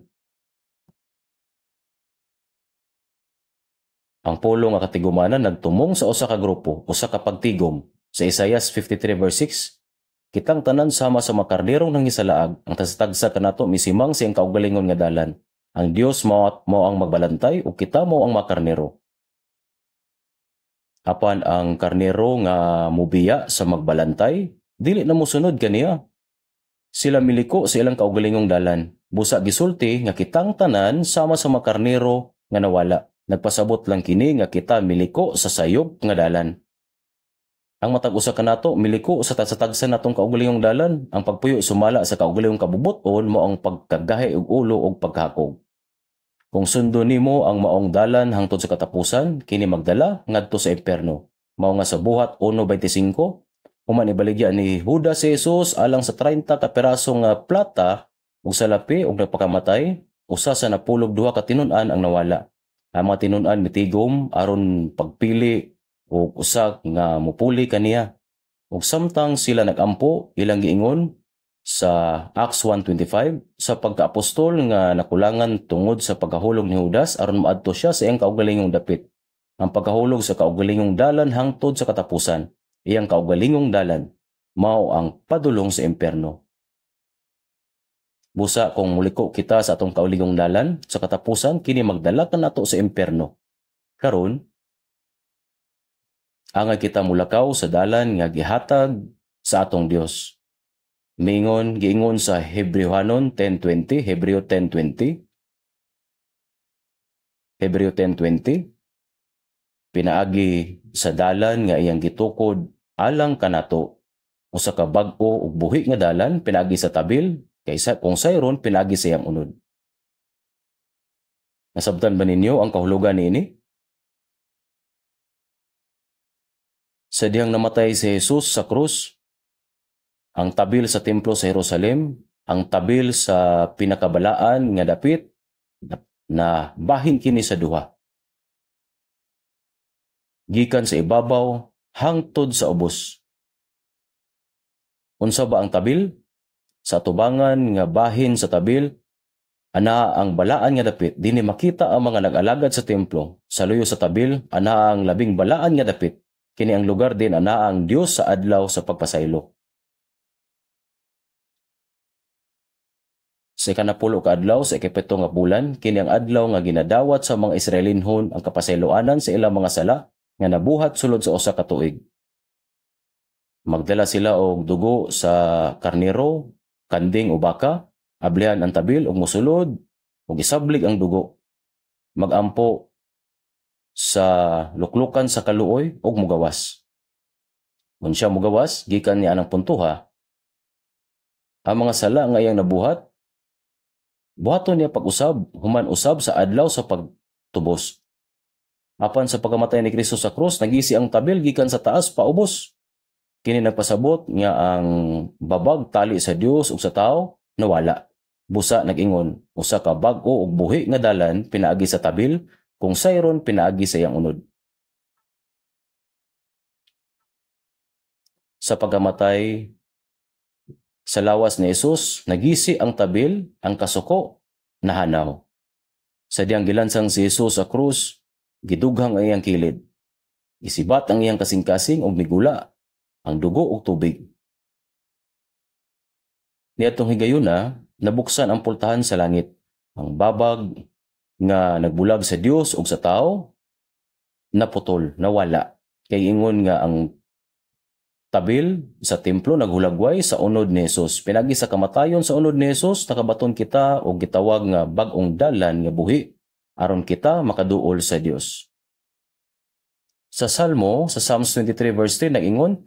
nagtumong sa usa ka grupo, usa ka pagtigom. Sa Isaias 53:6, kitang tanan sama sa makarnerong nang isalaag, ang tasatagsa kanato misimang siyang kaugalingon nga dalan. Ang Dios mo ang magbalantay ug kita mo ang makarnero. Apan ang karnero nga mubiya sa magbalantay, dili na mosunod kaniya. Sila miliko sa ilang kaugalingong dalan. Busa gisulti nga kitang tanan sama sa makarnero nga nawala. Nagpasabot lang kini nga kita miliko sa sayop nga dalan. Ang matag usa kanato miliko sa tasatagsan natong kaugalingong dalan. Ang pagpuyo sumala sa kaugalingong kabubuton mo ang pagkagahi og ulo og pagkakog. Kung sundo nimo ang maong dalan hangtod sa katapusan, kini magdala ngadto sa impierno. Mao nga sa buhat 1:25, human ibaligya ni Judas si Jesus alang sa 30 ka piraso nga plata ug salapi ug nagpakamatay, usa sa napulog duha ka tinun-an ang nawala. Ang mga tinun-an mitigom aron pagpili ug usa nga mupuli kaniya. Ug samtang sila nagampo, ilang giingon sa Acts 1:25 sa pagkaapostol nga nakulangan tungod sa pagkahulog ni Judas aron maadto siya sa iyang kaugalingong dapit. Ang pagkahulog sa kaugalingong dalan hangtod sa katapusan, iyang kaugalingong dalan mao ang padulong sa impierno. Busa kung muliko kita sa atong kauligong dalan, sa katapusan kini magdala ka nato sa impyerno. Karon, angay kita mulakaw sa dalan nga gihatag sa atong Dios. Giingon sa Hebrewhanon 10:20, Hebreo 10:20. Hebreo 10:20. Pinaagi sa dalan nga iyang gitukod alang kanato, usa ka bag-o ug buhi nga dalan pinaagi sa tabil, kaysa kung sayron pinaagi sa iyang unod. Nasabtan ba ninyo ang kahulugan niini? Sa dihang namatay si Jesus sa krus, ang tabil sa templo sa Jerusalem, ang tabil sa pinakabalaan nga dapit, na bahin kini sa duha. Gikan sa ibabaw hangtod sa ubos. Unsa ba ang tabil? Sa tubangan nga bahin sa tabil, ana ang balaan nga dapit, dinhi makita ang mga nag-alagad sa templo. Sa luyo sa tabil, ana ang labing balaan nga dapit. Kini ang lugar din ana ang Dios sa adlaw sa pagpasaylo. Sa ikanapulo ka adlaw sa ikapito nga bulan, kini ang adlaw nga ginadawat sa mga Israelinhon ang kapasayloanan sa ilang mga sala nga nabuhat sulod sa usa ka tuig. Magdala sila og dugo sa karnero, kanding o baka, ablihan ang tabil og mosulod ug isablig ang dugo. Magampo sa luklukan sa kaluoy ug mugawas. Unsa mugawas gikan niya anang puntuha, ang mga sala nga iyang nabuhat, buhaton niya pag-usab, human usab sa adlaw sa pagtubos. Apan sa pagkamatay ni Kristo sa krus, nagisi ang tabil gikan sa taas paubos. Kini nagpasabot nga ang babag tali sa Dios ug sa tao nawala. Busa nag-ingon, usa ka bag-o ug buhi nga dalan pinaagi sa tabil, kung sayron pinaagi sa iyang unod. Sa pagkamatay sa lawas ni Jesus, nagisi ang tabil, ang kasuko nahanaw. Sa diyang gilansang si Jesus sa krus, gidughang ang iyang kilid. Isibat ang iyang kasing-kasing ug migula ang dugo ug tubig. Niadtong higayuna, nabuksan ang pultahan sa langit. Ang babag nga nagbulag sa Dios ug sa tao naputol, nawala. Kay ingon nga ang tabil sa templo naghulagway sa unod ni Jesus. Pinagi sa kamatayon sa unod ni Jesus, nakabaton kita og gitawag nga bag-ong dalan nga buhi aron kita makaduol sa Dios. Sa Salmo, sa Psalms 23 verse 10, nag-ingon,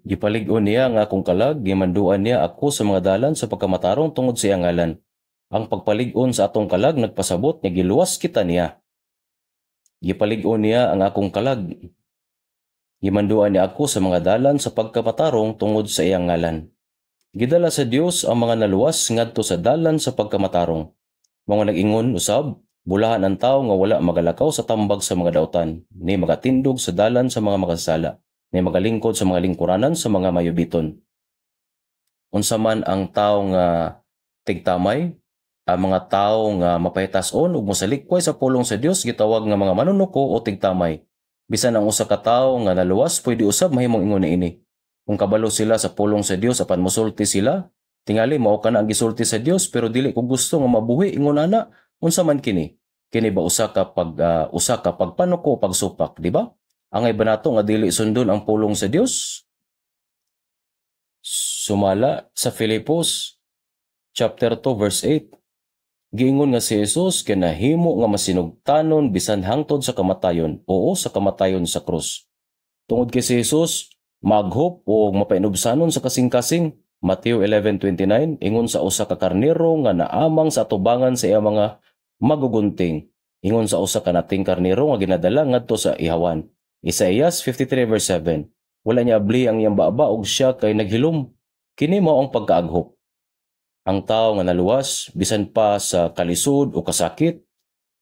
gipalig-on niya nga akong kalag, gimanduan niya ako sa mga dalan sa pagkamatarong tungod sa iyang ngalan. Ang pagpalig-on sa atong kalag nagpasabot nga giluwas kita niya. Gipalig-on niya ang akong kalag. Gimanduan niya ako sa mga dalan sa pagkamatarong tungod sa iyang ngalan. Gidala sa Dios ang mga naluwas ngadto sa dalan sa pagkamatarong. Mga nag-ingon usab, bulahan ang tao nga wala magalakaw sa tambag sa mga dautan, ni magatindog sa dalan sa mga makasala, ni magalingkod sa mga lingkuranan sa mga mayubiton. Unsa man ang tao nga tigtamay, ang mga tao nga mapahitason ug mosalikway sa pulong sa Dios gitawag nga mga manunuko o tigtamay. Bisan ang usa ka tawo nga naluwas pwede usab mahimong ingon niini. Kung kabalo sila sa pulong sa Dios apan mosulti sila, tingali mao kana ang gisulti sa Dios pero dili ko gusto nga mabuhi ingon ana, unsa man kini? Kini ba usa ka pagpanuko o pagsupak, di ba? Angay ba nato nga dili sundon ang pulong sa Dios? Sumala sa Filipos chapter 2 verse 8. Giingon nga si Jesus kinahimo nga masinugtanon bisan hangtod sa kamatayon, oo sa kamatayon sa krus. Tungod kay si Jesus, maghop o mapainubsanon sa kasing-kasing. Mateo 11:29 ingon sa usa ka karnero nga naamang sa atubangan sa iya mga magugunting. Ingon sa usa ka nating karnero nga ginadala ngadto sa ihawan. Isaías 53 verse 7. Wala niya abli ang iyang baba ug siya kay naghilom. Kini mao ang pagkaaghop. Ang tao nga naluwas bisan pa sa kalisod o kasakit,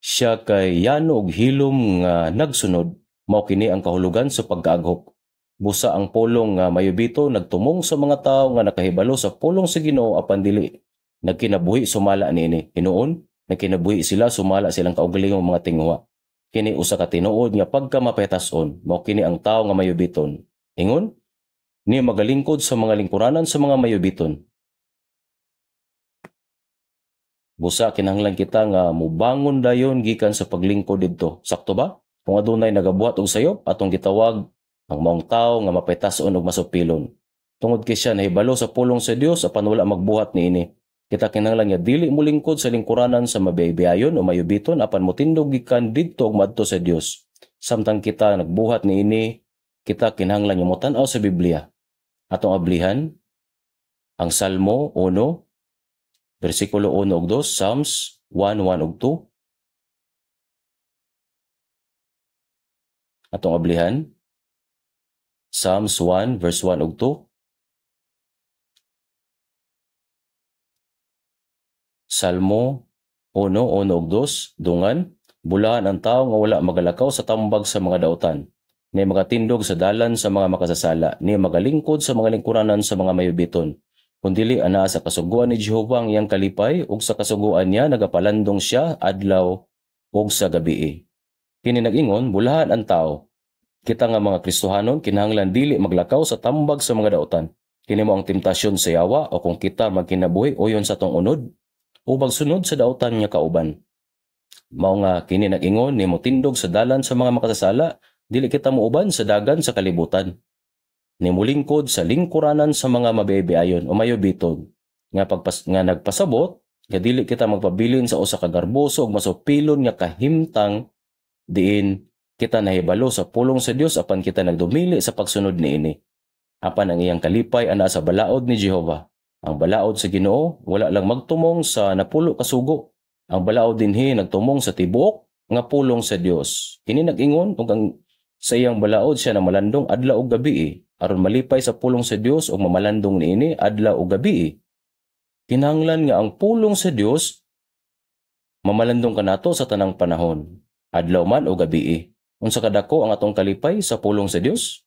siya kay yano og hilom nga nagsunod. Mao kini ang kahulugan sa pagkaaghop. Busa ang pulong nga mayubito nagtumong sa mga tao nga nakahibalo sa pulong sa Ginoo apan dili nagkinabuhi sumala niini. Hinuon nagkinabuhi sila sumala silang kaugalingong mga tingwa. Kini usa ka tinuod nga pagkamapetason, mao kini ang tao nga mayubiton. Ingon, ni magalingkod sa mga lingkuranan sa mga mayubiton. Busa kinahanglan kita nga mubangon dayon gikan sa paglingkod didto. Sakto ba? Kung adunay nagabuhat og sayop atong gitawag ang maong tawo nga mapaytas-on og masupilon. Tungod kay siya nahibalo sa pulong sa Dios apan wala magbuhat niini. Kita kinahanglan nga dili mulingkod sa lingkuranan sa mabiyayon o mayubiton apan motindog gikan didto ug madto sa Dios. Samtang kita nagbuhat niini, kita kinahanglan nga motan-aw sa Biblia. Atong ablihan ang Salmo 1 versikulo 1 ug 2, Psalms 1:1 ug 2. Atong ablihan Psalms 1 verse 1 ug 2. Salmo 1:1 ug 2, dungan, bulahan ang tao nga wala magalakaw sa tambag sa mga dautan, ni magatindog sa dalan sa mga makasasala, ni magalingkod sa mga lingkuranan sa mga mayubiton. Kundili ana sa kasuguan ni Jehova ang iyang kalipay, ug sa kasuguan niya nagapalandong siya adlaw ug sa gabii. Kini nag-ingon, bulahan ang tao. Kita nga mga Kristohanon kinahanglan dili maglakaw sa tambag sa mga dautan. Kini mo ang temptasyon sa yawa o kung kita magkinabuhi uyon sa tong unod ubang sunod sa dautan niya kauban. Mao nga kini nag-ingon ni motindog sa dalan sa mga makasasala, dili kita muuban sa dagan sa kalibutan. Ni mulingkod sa lingkuranan sa mga mabiyayon o mayubiton nga nagpasabot nga dili kita magpabilin sa usa ka garboso ug masupilon nga kahimtang diin kita nahibalo sa pulong sa Dios apan kita nagdumili sa pagsunod niini. Apan ang iyang kalipay ana sa balaod ni Jehova. Ang balaod sa Ginoo wala lang magtumong sa napulo ka sugo. Ang balaod dinhi nagtumong sa tibuok nga pulong sa Dios. Kini nag-ingon ug ang sa iyang balaod siya na malandong adlaw ug gabii aron malipay sa pulong sa Dios ug mamalandong niini adlaw ug gabii. Kinahanglan nga ang pulong sa Dios mamalandong kanato sa tanang panahon, adlaw man o gabii. Unsa kadako ang atong kalipay sa pulong sa Dios?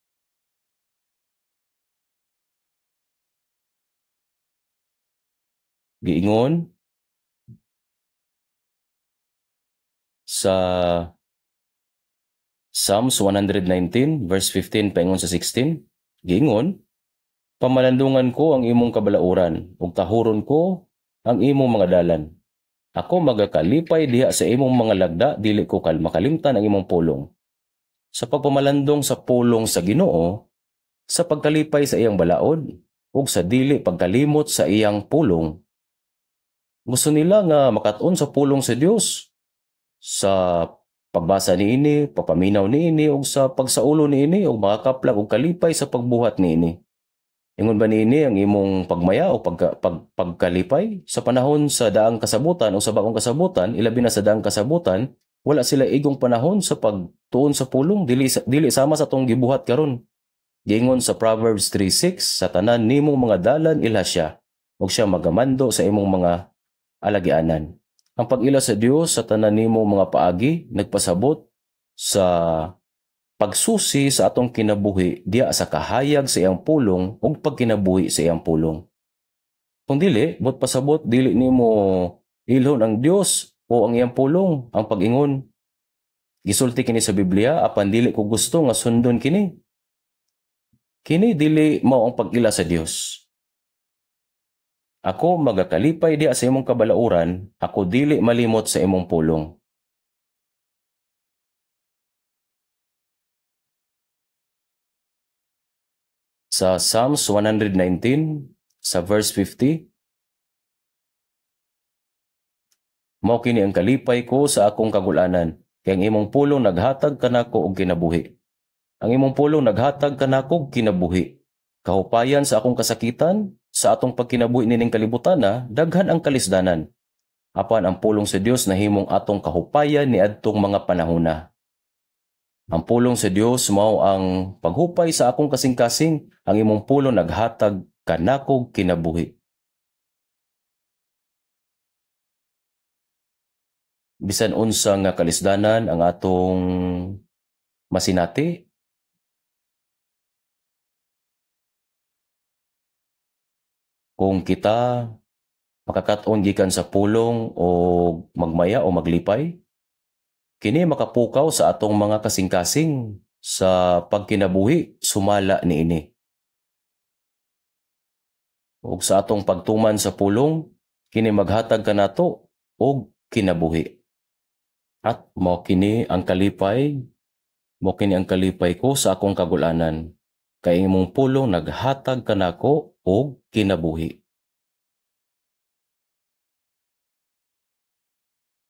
Giingon sa Psalms 119 verse 15 paingon sa 16, giingon, pamalandungan ko ang imong kabalauran ug tahuron ko ang imong mga dalan. Ako magakalipay diha sa imong mga lagda, dili ko makalimtan ang imong pulong. Sa pagpamalandong sa pulong sa Ginoo, sa pagkalipay sa iyang balaod ug sa dili pagkalimot sa iyang pulong. Gusto nila nga makat-on sa pulong sa Dios sa pagbasa niini, papaminaw niini ug sa pagsaulo niini ug makakaplag og kalipay sa pagbuhat niini. Ingon ba niini ang imong pagmaya o pagkalipay sa panahon sa daang kasabutan o sa bagong kasabutan, ilabi na sa daang kasabutan, wala sila igong panahon sa pagtuon sa pulong, dili sama sa tong gibuhat karon. Giingon sa Proverbs 3:6, sa tanan nimong mga dalan ilha siya, ug siya magamando sa imong mga alagianan. Ang pag-ila sa Dios sa tanan nimong mga paagi nagpasabot sa pagsusi sa atong kinabuhi diya sa kahayag sa iyang pulong ug pagkinabuhi sa iyang pulong. Kung dili, but pasabot dili nimo ilhon ang Dios o ang iyang pulong, ang pag-ingon. Gisulti kini sa Biblia apan dili ko gusto nga sundon kini. Kini dili mao ang pag-ila sa Dios. Ako magakalipay diya sa imong kabalauran, ako dili malimot sa imong pulong. Sa Psalms 119, sa verse 50, mao kini ang kalipay ko sa akong kagulanan, kay ang imong pulong naghatag kanako og kinabuhi. Ang imong pulong naghatag kanako og kinabuhi. Kahupayan sa akong kasakitan, sa atong pagkinabuhi nining kalibutan daghan ang kalisdanan. Apan ang pulong sa Dios nahimong atong kahupayan ni adtong mga panahona. Ang pulong sa Dios mao ang paghupay sa akong kasing-kasing, ang imong pulong naghatag kanako og kinabuhi. Bisan unsa nga kalisdanan ang atong masinati, kung kita makakat-on gikan sa pulong o magmaya o maglipay, kini makapukaw sa atong mga kasing-kasing sa pagkinabuhi sumala niini. Ug sa atong pagtuman sa pulong, kini maghatag kanato ug kinabuhi. At mao kini ang kalipay ko sa akong kagulanan, kay imong pulong naghatag kanako og kinabuhi.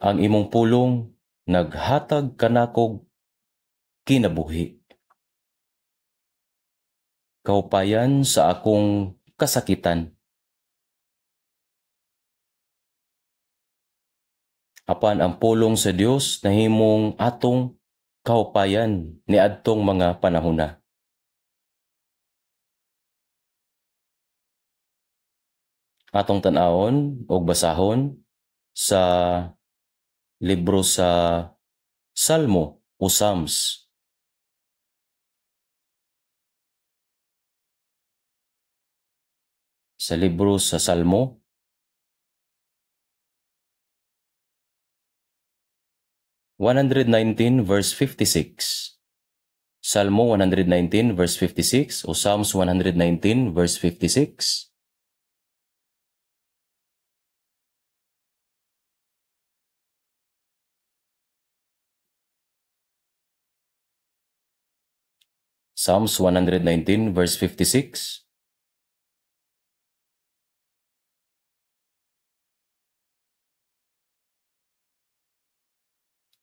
Ang imong pulong naghatag kanako kinabuhi. Kaupayan sa akong kasakitan. Apan ang pulong sa Dios nahimong atong kaupayan niadtong mga panahona. Atong tan-awon og basahon sa libro sa Salmo o Psalms. Sa libro sa Salmo, verse 56. Salmo 119 verse 56 o Psalms 119 verse 56. Psalms 119 verse 56.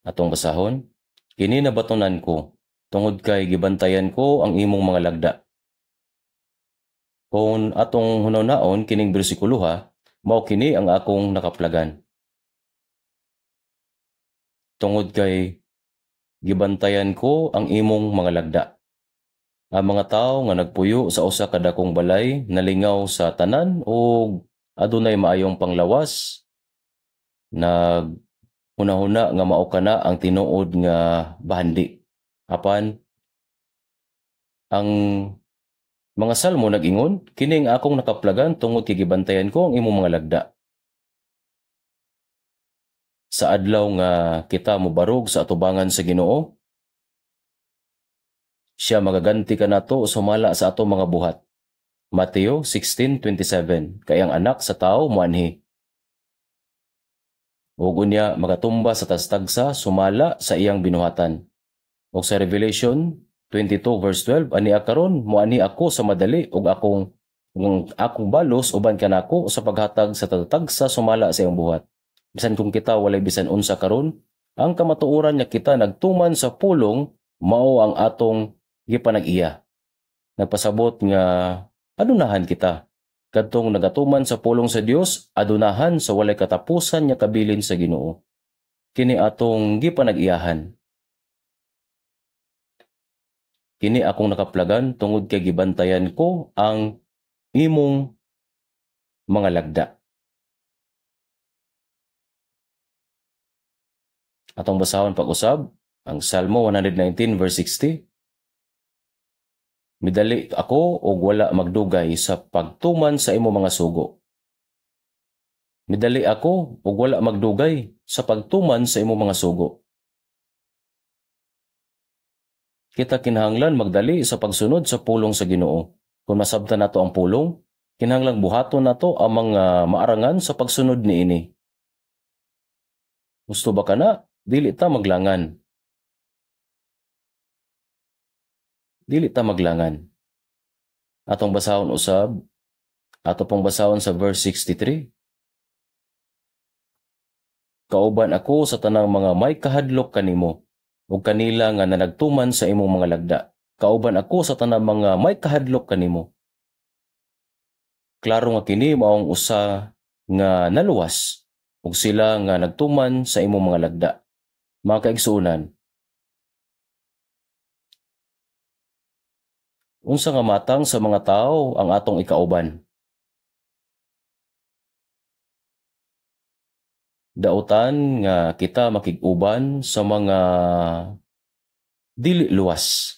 Atong basahon, kini nabatonan ko, tungod kay gibantayan ko ang imong mga lagda. Kung atong hunahon kining bersikulo ha, mao kini ang akong nakaplagan. Tungod kay gibantayan ko ang imong mga lagda. Ang mga tawo nga nagpuyo sa usa ka dakong balay nalingaw sa tanan o adunay maayong panglawas, hunahuna nga mao kana ang tinuod nga bahandi. Apan ang mga salmo nag-ingon, kini nga akong nakaplagan tungod kay gibantayan ko ang imong mga lagda. Sa adlaw nga kita mobarog sa atubangan sa Ginoo, siya magaganti kanato sumala sa ato mga buhat. Mateo 16:27. Kay ang anak sa tao moanhi. Ug unya magatumba sa tagsa sumala sa iyang binuhatan. Ug sa Revelation 22 verse 12, ani karon moanhi ako sa madali ug akong balos uban kanako sa paghatag sa tagsa sumala sa iyang buhat. Bisan kung kita walay bisan unsa karon, ang kamatuoran nga kita nagtuman sa pulong mao ang atong gipanag-iya. Nagpasabot nga adunahan kita. Kadtong nagatuman sa pulong sa Dios, adunahan sa walay katapusan nga kabilin sa Ginoo. Kini atong gipanag-iyahan. Kini akong nakaplagan tungod kay gibantayan ko ang imong mga lagda. Atong basahon pag-usab ang Salmo 119 verse 60. Midali ako og wala magdugay sa pagtuman sa imo mga sugo. Midali ako og wala magdugay sa pagtuman sa imo mga sugo. Kita kinahanglan magdali sa pagsunod sa pulong sa Ginoo. Kung masabtan nato ang pulong, kinahanglan buhaton nato ang mga maarangan sa pagsunod niini. Gusto ba kana? Dili ta maglangan. Dili ta maglangan. Atong basahon usab, ato pong basahon sa verse 63. Kauban ako sa tanang mga may kahadlok kanimo, ug kanila nga nanagtuman sa imong mga lagda. Kauban ako sa tanang mga may kahadlok kanimo. Klaro nga kini maong usa nga naluwas, ug sila nga nagtuman sa imong mga lagda. Mga kaigsuonan, unsa nga matang sa mga tao ang atong ikauban? Dautan nga kita makig-uban sa mga dili luwas.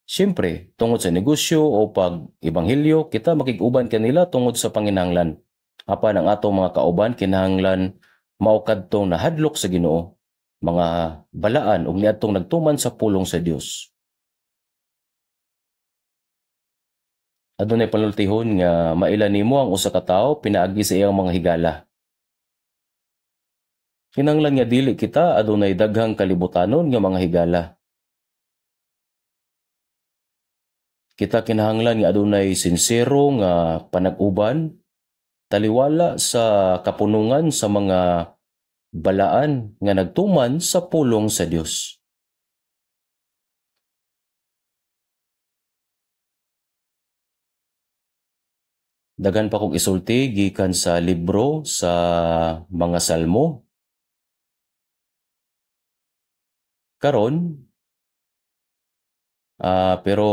Siyempre, tungod sa negosyo o pag-ibanghilyo, kita makig-uban kanila tungod sa panginahanglan. Apan ang atong mga kauban kinahanglan mao kadtong nahadlok sa Ginoo, mga balaan ug niadtong nagtuman sa pulong sa Dios. Adunay panultihon nga maila nimo ang usa ka tawo pinaagi sa iyang mga higala. Kinahanglan nga dili kita adunay daghang kalibutanon nga mga higala. Kita kinahanglan nga adunay sinsero nga panag-uban, taliwala sa kapunungan sa mga balaan nga nagtuman sa pulong sa Dios. Daghan pa kong isulti gikan sa libro sa mga Salmo. Karon, pero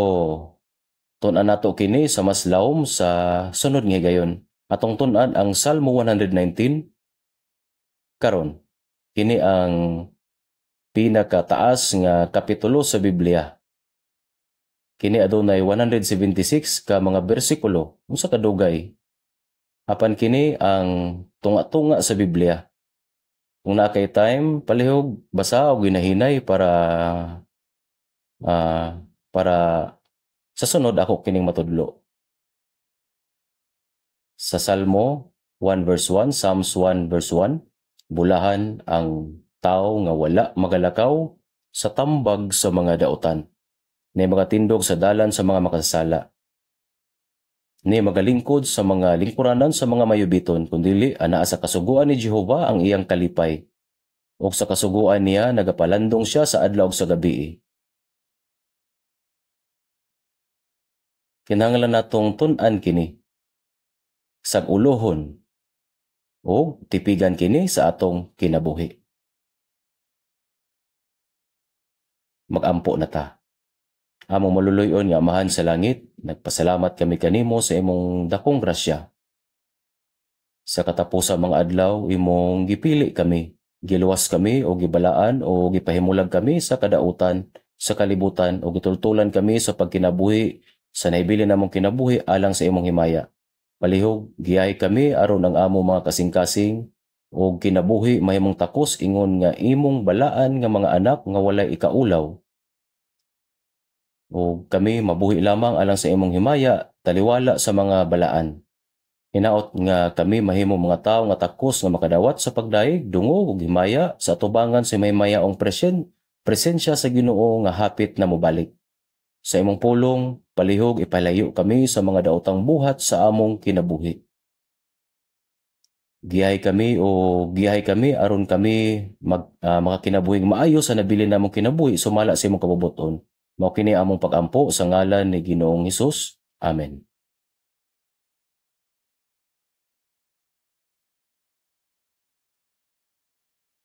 tun-an nato kini sa mas lawom sa sunod nga higayon. Atong tun-an ang Salmo 119. Karon, kini ang pinakataas nga kapitulo sa Biblia. Kini adunay 176 ka mga bersikulo unsa kadugay. Apan kini ang tunga-tunga sa Biblia. Kung naa kay time, palihog basa o ginahinay para sa sunod ako kining matudlo. Sa Salmo 1 verse 1, Psalms 1 verse 1, bulahan ang tao nga wala magalakaw sa tambag sa mga dautan, ni magatindog sa dalan sa mga makasasala, ni magalingkod sa mga lingkuranan sa mga mayubiton, kundili anaa sa kasuguan ni Jehova ang iyang kalipay, ug sa kasuguan niya nagapalandong siya sa adlaw ug sa gabi. Kinahanglan natong tun-an kini, sag-ulohon, o tipigan kini sa atong kinabuhi. Mag-ampo na ta. Among maluluyon nga Amahan sa langit, nagpasalamat kami kanimo sa imong dakong grasya. Sa katapusang mga adlaw, imong gipili kami, giluwas kami o gibalaan o gipahimulag kami sa kadautan, sa kalibutan o gitultulan kami sa pagkinabuhi sa naibili namong kinabuhi alang sa imong himaya. Palihog, giyahay kami aron ang among mga kasing-kasing o kinabuhi mahimong takos ingon nga imong balaan nga mga anak nga walay ikaulaw. O kami mabuhi lamang alang sa imong himaya, taliwala sa mga balaan. Hinaot nga kami mahimong mga tao nga takos nga makadawat sa pagdaig, dungo ug himaya sa atubangan sa may mayaong presensya sa Ginoo nga hapit na mobalik. Sa imong pulong, palihog ipalayo kami sa mga daotang buhat sa among kinabuhi. Giyahay kami aron kami makakinabuhing maayo sa nabili namong kinabuhi sumala sa imong kabubuton. Mao kini among pag-ampo sa ngalan ni Ginoong Hesus. Amen.